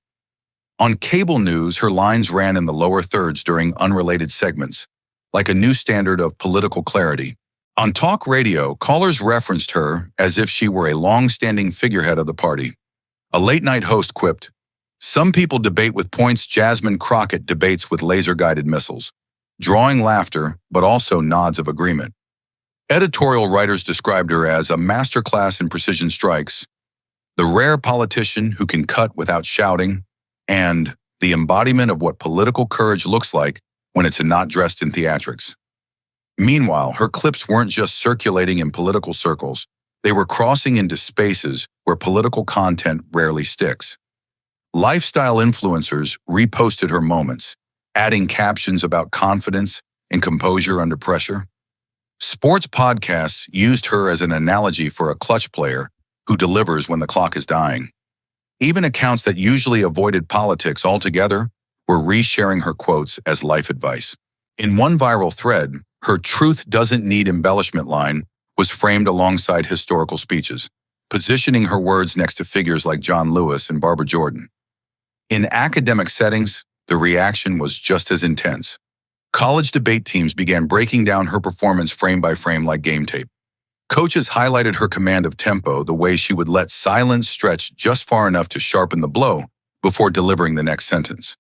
On cable news, her lines ran in the lower thirds during unrelated segments, like a new standard of political clarity. On talk radio, callers referenced her as if she were a long-standing figurehead of the party. A late-night host quipped, "Some people debate with points, Jasmine Crockett debates with laser-guided missiles," drawing laughter, but also nods of agreement. Editorial writers described her as a masterclass in precision strikes, the rare politician who can cut without shouting, and the embodiment of what political courage looks like when it's not dressed in theatrics. Meanwhile, her clips weren't just circulating in political circles, they were crossing into spaces where political content rarely sticks. Lifestyle influencers reposted her moments, adding captions about confidence and composure under pressure. Sports podcasts used her as an analogy for a clutch player who delivers when the clock is dying. Even accounts that usually avoided politics altogether were resharing her quotes as life advice. In one viral thread, her "truth doesn't need embellishment" line was framed alongside historical speeches, positioning her words next to figures like John Lewis and Barbara Jordan. In academic settings, the reaction was just as intense. College debate teams began breaking down her performance frame by frame like game tape. Coaches highlighted her command of tempo, the way she would let silence stretch just far enough to sharpen the blow before delivering the next sentence.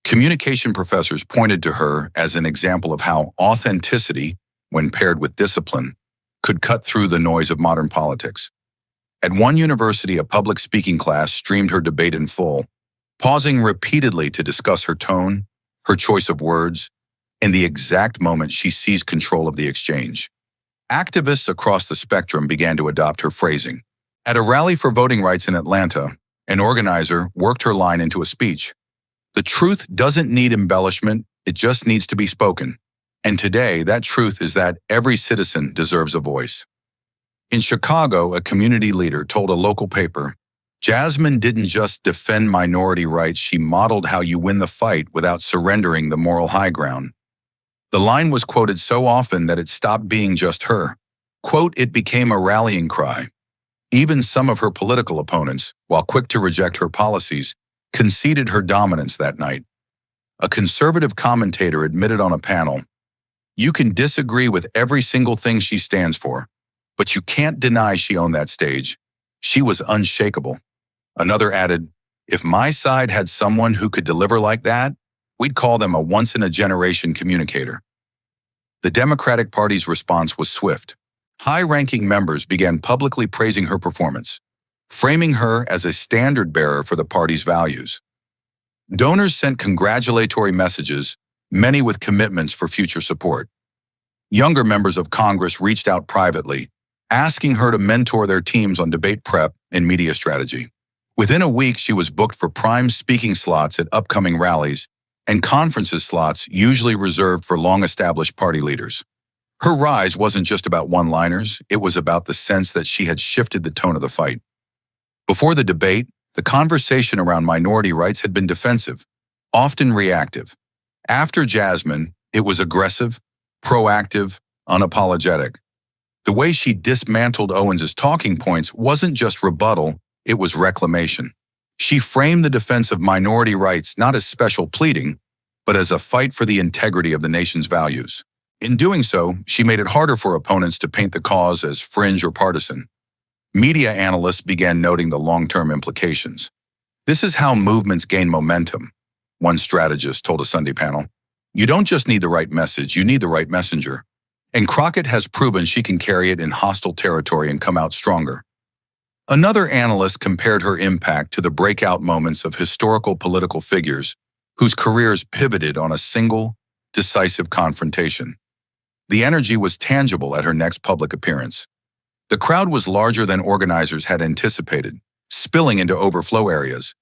Communication professors pointed to her as an example of how authenticity, when paired with discipline, could cut through the noise of modern politics. At one university, a public speaking class streamed her debate in full, pausing repeatedly to discuss her tone, her choice of words, and the exact moment she seized control of the exchange. Activists across the spectrum began to adopt her phrasing. At a rally for voting rights in Atlanta, an organizer worked her line into a speech. "The truth doesn't need embellishment, it just needs to be spoken." And today, that truth is that every citizen deserves a voice. In Chicago, a community leader told a local paper, "Jasmine didn't just defend minority rights, she modeled how you win the fight without surrendering the moral high ground." The line was quoted so often that it stopped being just her. Quote, "It became a rallying cry." Even some of her political opponents, while quick to reject her policies, conceded her dominance that night. A conservative commentator admitted on a panel, "You can disagree with every single thing she stands for, but you can't deny she owned that stage. She was unshakable." Another added, "If my side had someone who could deliver like that, we'd call them a once-in-a-generation communicator." The Democratic Party's response was swift. High-ranking members began publicly praising her performance, framing her as a standard-bearer for the party's values. Donors sent congratulatory messages, many with commitments for future support. Younger members of Congress reached out privately, asking her to mentor their teams on debate prep and media strategy. Within a week, she was booked for prime speaking slots at upcoming rallies and conferences slots usually reserved for long-established party leaders. Her rise wasn't just about one-liners, it was about the sense that she had shifted the tone of the fight. Before the debate, the conversation around minority rights had been defensive, often reactive. After Jasmine, it was aggressive, proactive, unapologetic. The way she dismantled Owens' talking points wasn't just rebuttal, it was reclamation. She framed the defense of minority rights not as special pleading, but as a fight for the integrity of the nation's values. In doing so, she made it harder for opponents to paint the cause as fringe or partisan. Media analysts began noting the long-term implications. "This is how movements gain momentum," one strategist told a Sunday panel. "You don't just need the right message, you need the right messenger." And Crockett has proven she can carry it in hostile territory and come out stronger. Another analyst compared her impact to the breakout moments of historical political figures whose careers pivoted on a single, decisive confrontation. The energy was tangible at her next public appearance. The crowd was larger than organizers had anticipated, spilling into overflow areas.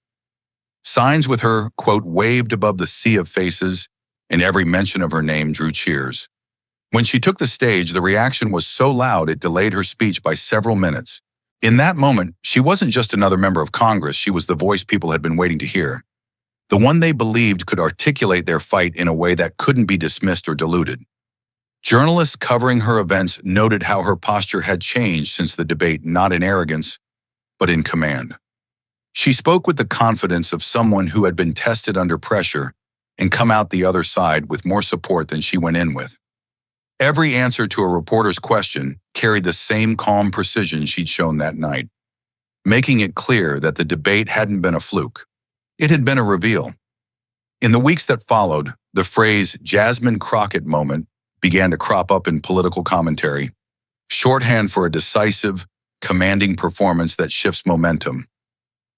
Signs with her, quote, waved above the sea of faces, and every mention of her name drew cheers. When she took the stage, the reaction was so loud it delayed her speech by several minutes. In that moment, she wasn't just another member of Congress, she was the voice people had been waiting to hear. The one they believed could articulate their fight in a way that couldn't be dismissed or diluted. Journalists covering her events noted how her posture had changed since the debate, not in arrogance, but in command. She spoke with the confidence of someone who had been tested under pressure and come out the other side with more support than she went in with. Every answer to a reporter's question carried the same calm precision she'd shown that night, making it clear that the debate hadn't been a fluke. It had been a reveal. In the weeks that followed, the phrase Jasmine Crockett moment began to crop up in political commentary, shorthand for a decisive, commanding performance that shifts momentum.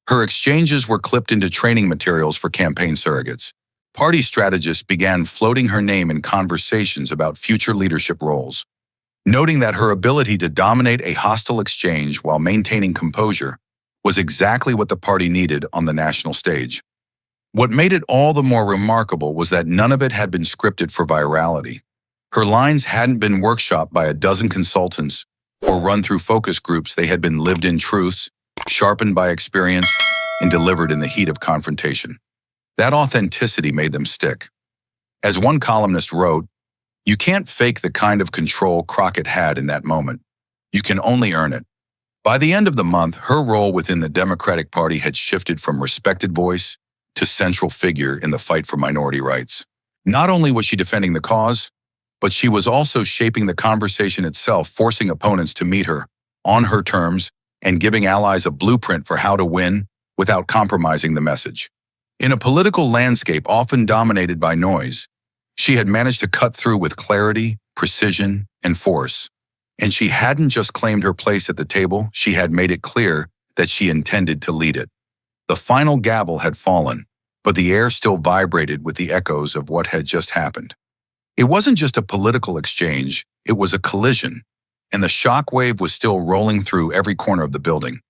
Her exchanges were clipped into training materials for campaign surrogates. Party strategists began floating her name in conversations about future leadership roles, noting that her ability to dominate a hostile exchange while maintaining composure was exactly what the party needed on the national stage. What made it all the more remarkable was that none of it had been scripted for virality. Her lines hadn't been workshopped by a dozen consultants or run through focus groups. They had been lived-in truths, sharpened by experience, and delivered in the heat of confrontation. That authenticity made them stick. As one columnist wrote, "You can't fake the kind of control Crockett had in that moment. You can only earn it." By the end of the month, her role within the Democratic Party had shifted from respected voice to central figure in the fight for minority rights. Not only was she defending the cause, but she was also shaping the conversation itself, forcing opponents to meet her on her terms and giving allies a blueprint for how to win without compromising the message. In a political landscape often dominated by noise, she had managed to cut through with clarity, precision, and force. And she hadn't just claimed her place at the table, she had made it clear that she intended to lead it. The final gavel had fallen, but the air still vibrated with the echoes of what had just happened. It wasn't just a political exchange, it was a collision, and the shockwave was still rolling through every corner of the building.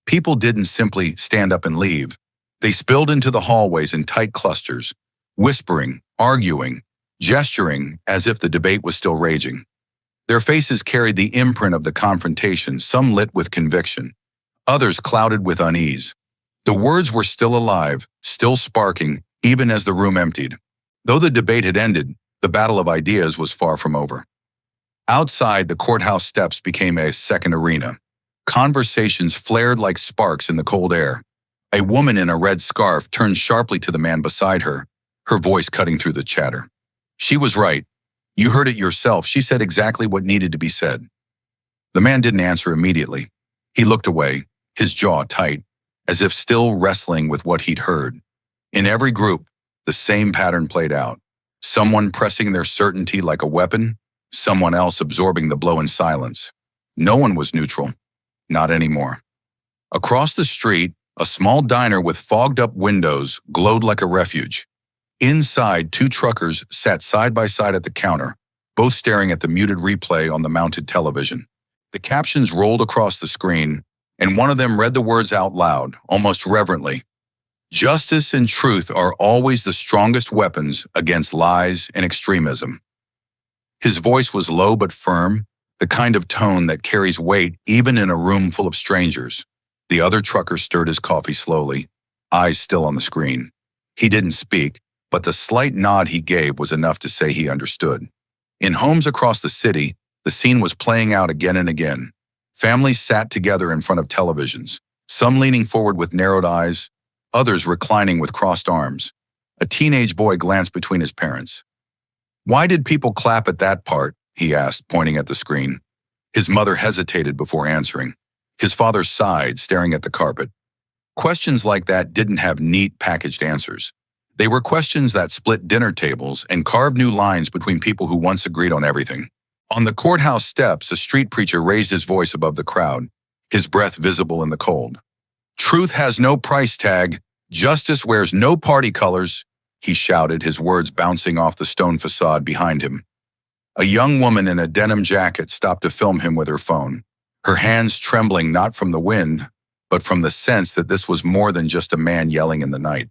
People didn't simply stand up and leave. They spilled into the hallways in tight clusters, whispering, arguing, gesturing as if the debate was still raging. Their faces carried the imprint of the confrontation, some lit with conviction, others clouded with unease. The words were still alive, still sparking, even as the room emptied. Though the debate had ended, the battle of ideas was far from over. Outside, the courthouse steps became a second arena. Conversations flared like sparks in the cold air. A woman in a red scarf turned sharply to the man beside her, her voice cutting through the chatter. "She was right. You heard it yourself. She said exactly what needed to be said." The man didn't answer immediately. He looked away, his jaw tight, as if still wrestling with what he'd heard. In every group, the same pattern played out. Someone pressing their certainty like a weapon, someone else absorbing the blow in silence. No one was neutral. Not anymore. Across the street, a small diner with fogged-up windows glowed like a refuge. Inside, two truckers sat side by side at the counter, both staring at the muted replay on the mounted television. The captions rolled across the screen, and one of them read the words out loud, almost reverently. "Justice and truth are always the strongest weapons against lies and extremism." His voice was low but firm, the kind of tone that carries weight even in a room full of strangers. The other trucker stirred his coffee slowly, eyes still on the screen. He didn't speak, but the slight nod he gave was enough to say he understood. In homes across the city, the scene was playing out again and again. Families sat together in front of televisions, some leaning forward with narrowed eyes, others reclining with crossed arms. A teenage boy glanced between his parents. "Why did people clap at that part?" he asked, pointing at the screen. His mother hesitated before answering. His father sighed, staring at the carpet. Questions like that didn't have neat, packaged answers. They were questions that split dinner tables and carved new lines between people who once agreed on everything. On the courthouse steps, a street preacher raised his voice above the crowd, his breath visible in the cold. "Truth has no price tag. Justice wears no party colors," he shouted, his words bouncing off the stone facade behind him. A young woman in a denim jacket stopped to film him with her phone, her hands trembling not from the wind, but from the sense that this was more than just a man yelling in the night.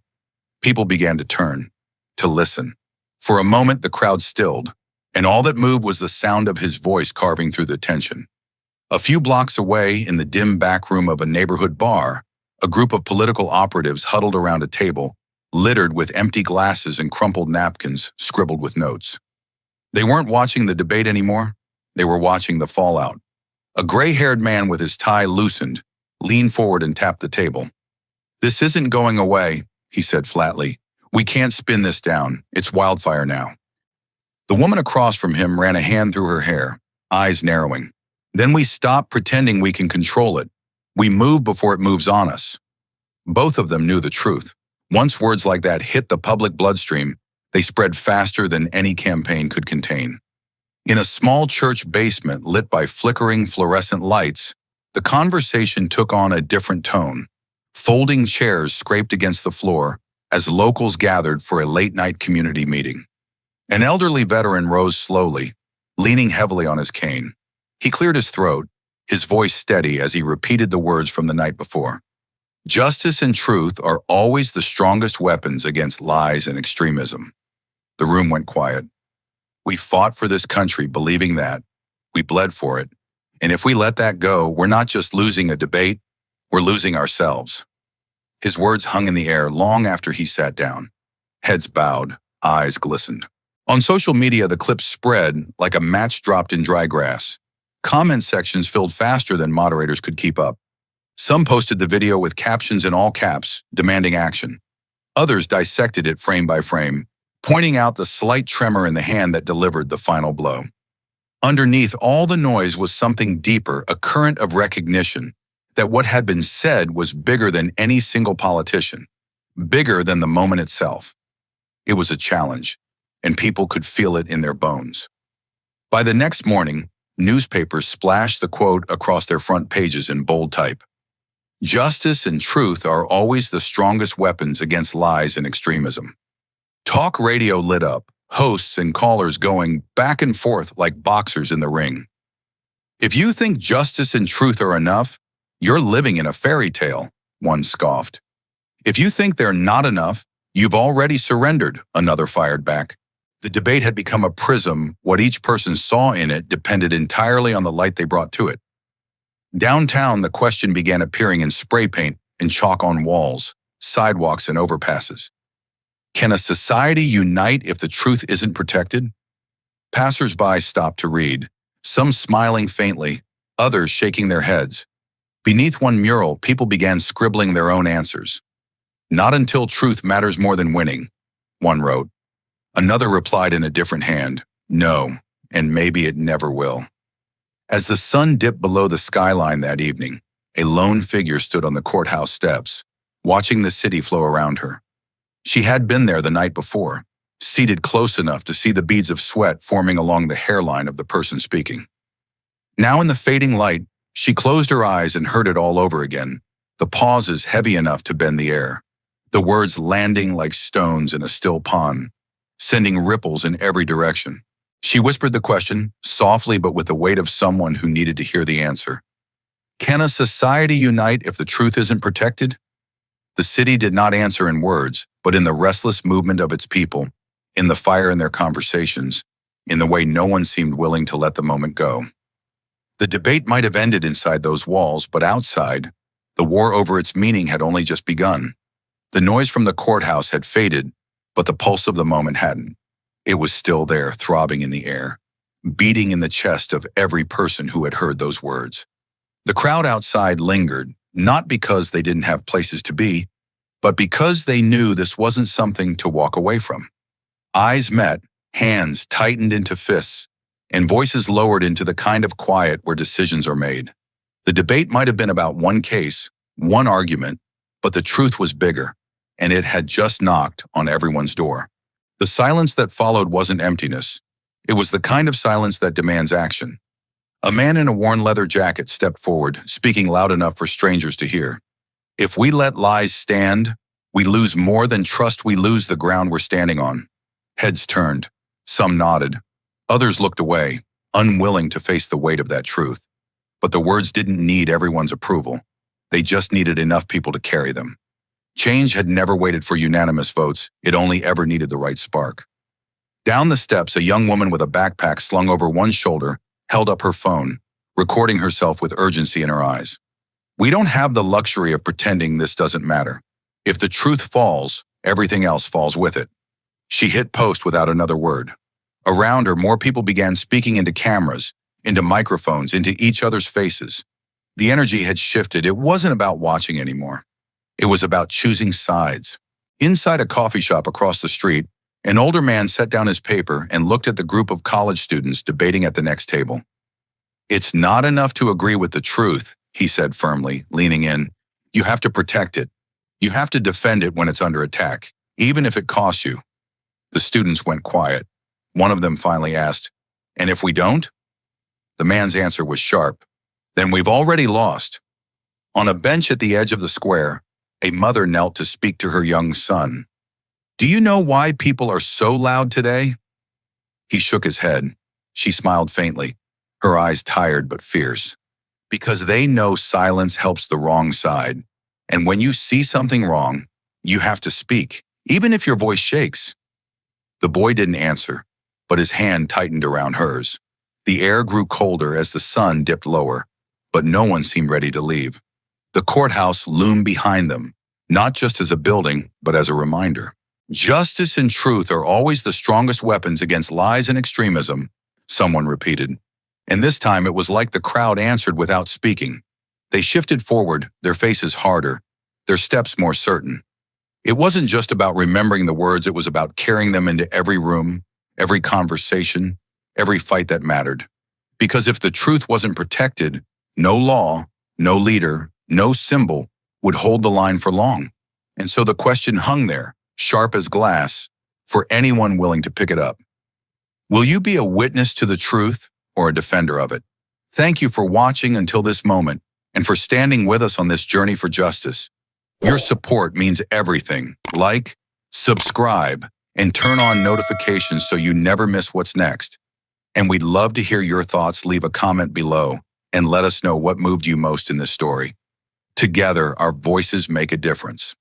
People began to turn, to listen. For a moment, the crowd stilled, and all that moved was the sound of his voice carving through the tension. A few blocks away, in the dim back room of a neighborhood bar, a group of political operatives huddled around a table, littered with empty glasses and crumpled napkins scribbled with notes. They weren't watching the debate anymore. They were watching the fallout. A gray-haired man with his tie loosened leaned forward and tapped the table. "This isn't going away," he said flatly. "We can't spin this down. It's wildfire now." The woman across from him ran a hand through her hair, eyes narrowing. "Then we stop pretending we can control it. We move before it moves on us." Both of them knew the truth. Once words like that hit the public bloodstream, they spread faster than any campaign could contain. In a small church basement lit by flickering fluorescent lights, the conversation took on a different tone. Folding chairs scraped against the floor as locals gathered for a late-night community meeting. An elderly veteran rose slowly, leaning heavily on his cane. He cleared his throat, his voice steady as he repeated the words from the night before. Justice and truth are always the strongest weapons against lies and extremism. The room went quiet. We fought for this country believing that. We bled for it. And if we let that go, we're not just losing a debate, we're losing ourselves. His words hung in the air long after he sat down. Heads bowed, eyes glistened. On social media, the clip spread like a match dropped in dry grass. Comment sections filled faster than moderators could keep up. Some posted the video with captions in all caps, demanding action. Others dissected it frame by frame, pointing out the slight tremor in the hand that delivered the final blow. Underneath all the noise was something deeper, a current of recognition that what had been said was bigger than any single politician, bigger than the moment itself. It was a challenge, and people could feel it in their bones. By the next morning, newspapers splashed the quote across their front pages in bold type. Justice and truth are always the strongest weapons against lies and extremism. Talk radio lit up, hosts and callers going back and forth like boxers in the ring. If you think justice and truth are enough, you're living in a fairy tale, one scoffed. If you think they're not enough, you've already surrendered, another fired back. The debate had become a prism. What each person saw in it depended entirely on the light they brought to it. Downtown, the question began appearing in spray paint and chalk on walls, sidewalks, and overpasses. Can a society unite if the truth isn't protected? Passers-by stopped to read, some smiling faintly, others shaking their heads. Beneath one mural, people began scribbling their own answers. Not until truth matters more than winning, one wrote. Another replied in a different hand, no, and maybe it never will. As the sun dipped below the skyline that evening, a lone figure stood on the courthouse steps, watching the city flow around her. She had been there the night before, seated close enough to see the beads of sweat forming along the hairline of the person speaking. Now in the fading light, she closed her eyes and heard it all over again, the pauses heavy enough to bend the air, the words landing like stones in a still pond, sending ripples in every direction. She whispered the question, softly but with the weight of someone who needed to hear the answer. Can a society unite if the truth isn't protected? The city did not answer in words, but in the restless movement of its people, in the fire in their conversations, in the way no one seemed willing to let the moment go. The debate might have ended inside those walls, but outside, the war over its meaning had only just begun. The noise from the courthouse had faded, but the pulse of the moment hadn't. It was still there, throbbing in the air, beating in the chest of every person who had heard those words. The crowd outside lingered, not because they didn't have places to be, but because they knew this wasn't something to walk away from. Eyes met, hands tightened into fists, and voices lowered into the kind of quiet where decisions are made. The debate might have been about one case, one argument, but the truth was bigger, and it had just knocked on everyone's door. The silence that followed wasn't emptiness. It was the kind of silence that demands action. A man in a worn leather jacket stepped forward, speaking loud enough for strangers to hear. If we let lies stand, we lose more than trust. We lose the ground we're standing on. Heads turned. Some nodded. Others looked away, unwilling to face the weight of that truth. But the words didn't need everyone's approval. They just needed enough people to carry them. Change had never waited for unanimous votes. It only ever needed the right spark. Down the steps, a young woman with a backpack slung over one shoulder held up her phone, recording herself with urgency in her eyes. We don't have the luxury of pretending this doesn't matter. If the truth falls, everything else falls with it. She hit post without another word. Around her, more people began speaking into cameras, into microphones, into each other's faces. The energy had shifted. It wasn't about watching anymore. It was about choosing sides. Inside a coffee shop across the street, an older man set down his paper and looked at the group of college students debating at the next table. It's not enough to agree with the truth, he said firmly, leaning in. You have to protect it. You have to defend it when it's under attack, even if it costs you. The students went quiet. One of them finally asked, and if we don't? The man's answer was sharp. Then we've already lost. On a bench at the edge of the square, a mother knelt to speak to her young son. Do you know why people are so loud today? He shook his head. She smiled faintly, her eyes tired but fierce. Because they know silence helps the wrong side. And when you see something wrong, you have to speak, even if your voice shakes. The boy didn't answer, but his hand tightened around hers. The air grew colder as the sun dipped lower, but no one seemed ready to leave. The courthouse loomed behind them, not just as a building, but as a reminder. Justice and truth are always the strongest weapons against lies and extremism, someone repeated. And this time it was like the crowd answered without speaking. They shifted forward, their faces harder, their steps more certain. It wasn't just about remembering the words, it was about carrying them into every room, every conversation, every fight that mattered. Because if the truth wasn't protected, no law, no leader, no symbol would hold the line for long. And so the question hung there, sharp as glass, for anyone willing to pick it up. Will you be a witness to the truth or a defender of it? Thank you for watching until this moment and for standing with us on this journey for justice. Your support means everything. Like, subscribe, and turn on notifications so you never miss what's next. And we'd love to hear your thoughts. Leave a comment below and let us know what moved you most in this story. Together, our voices make a difference.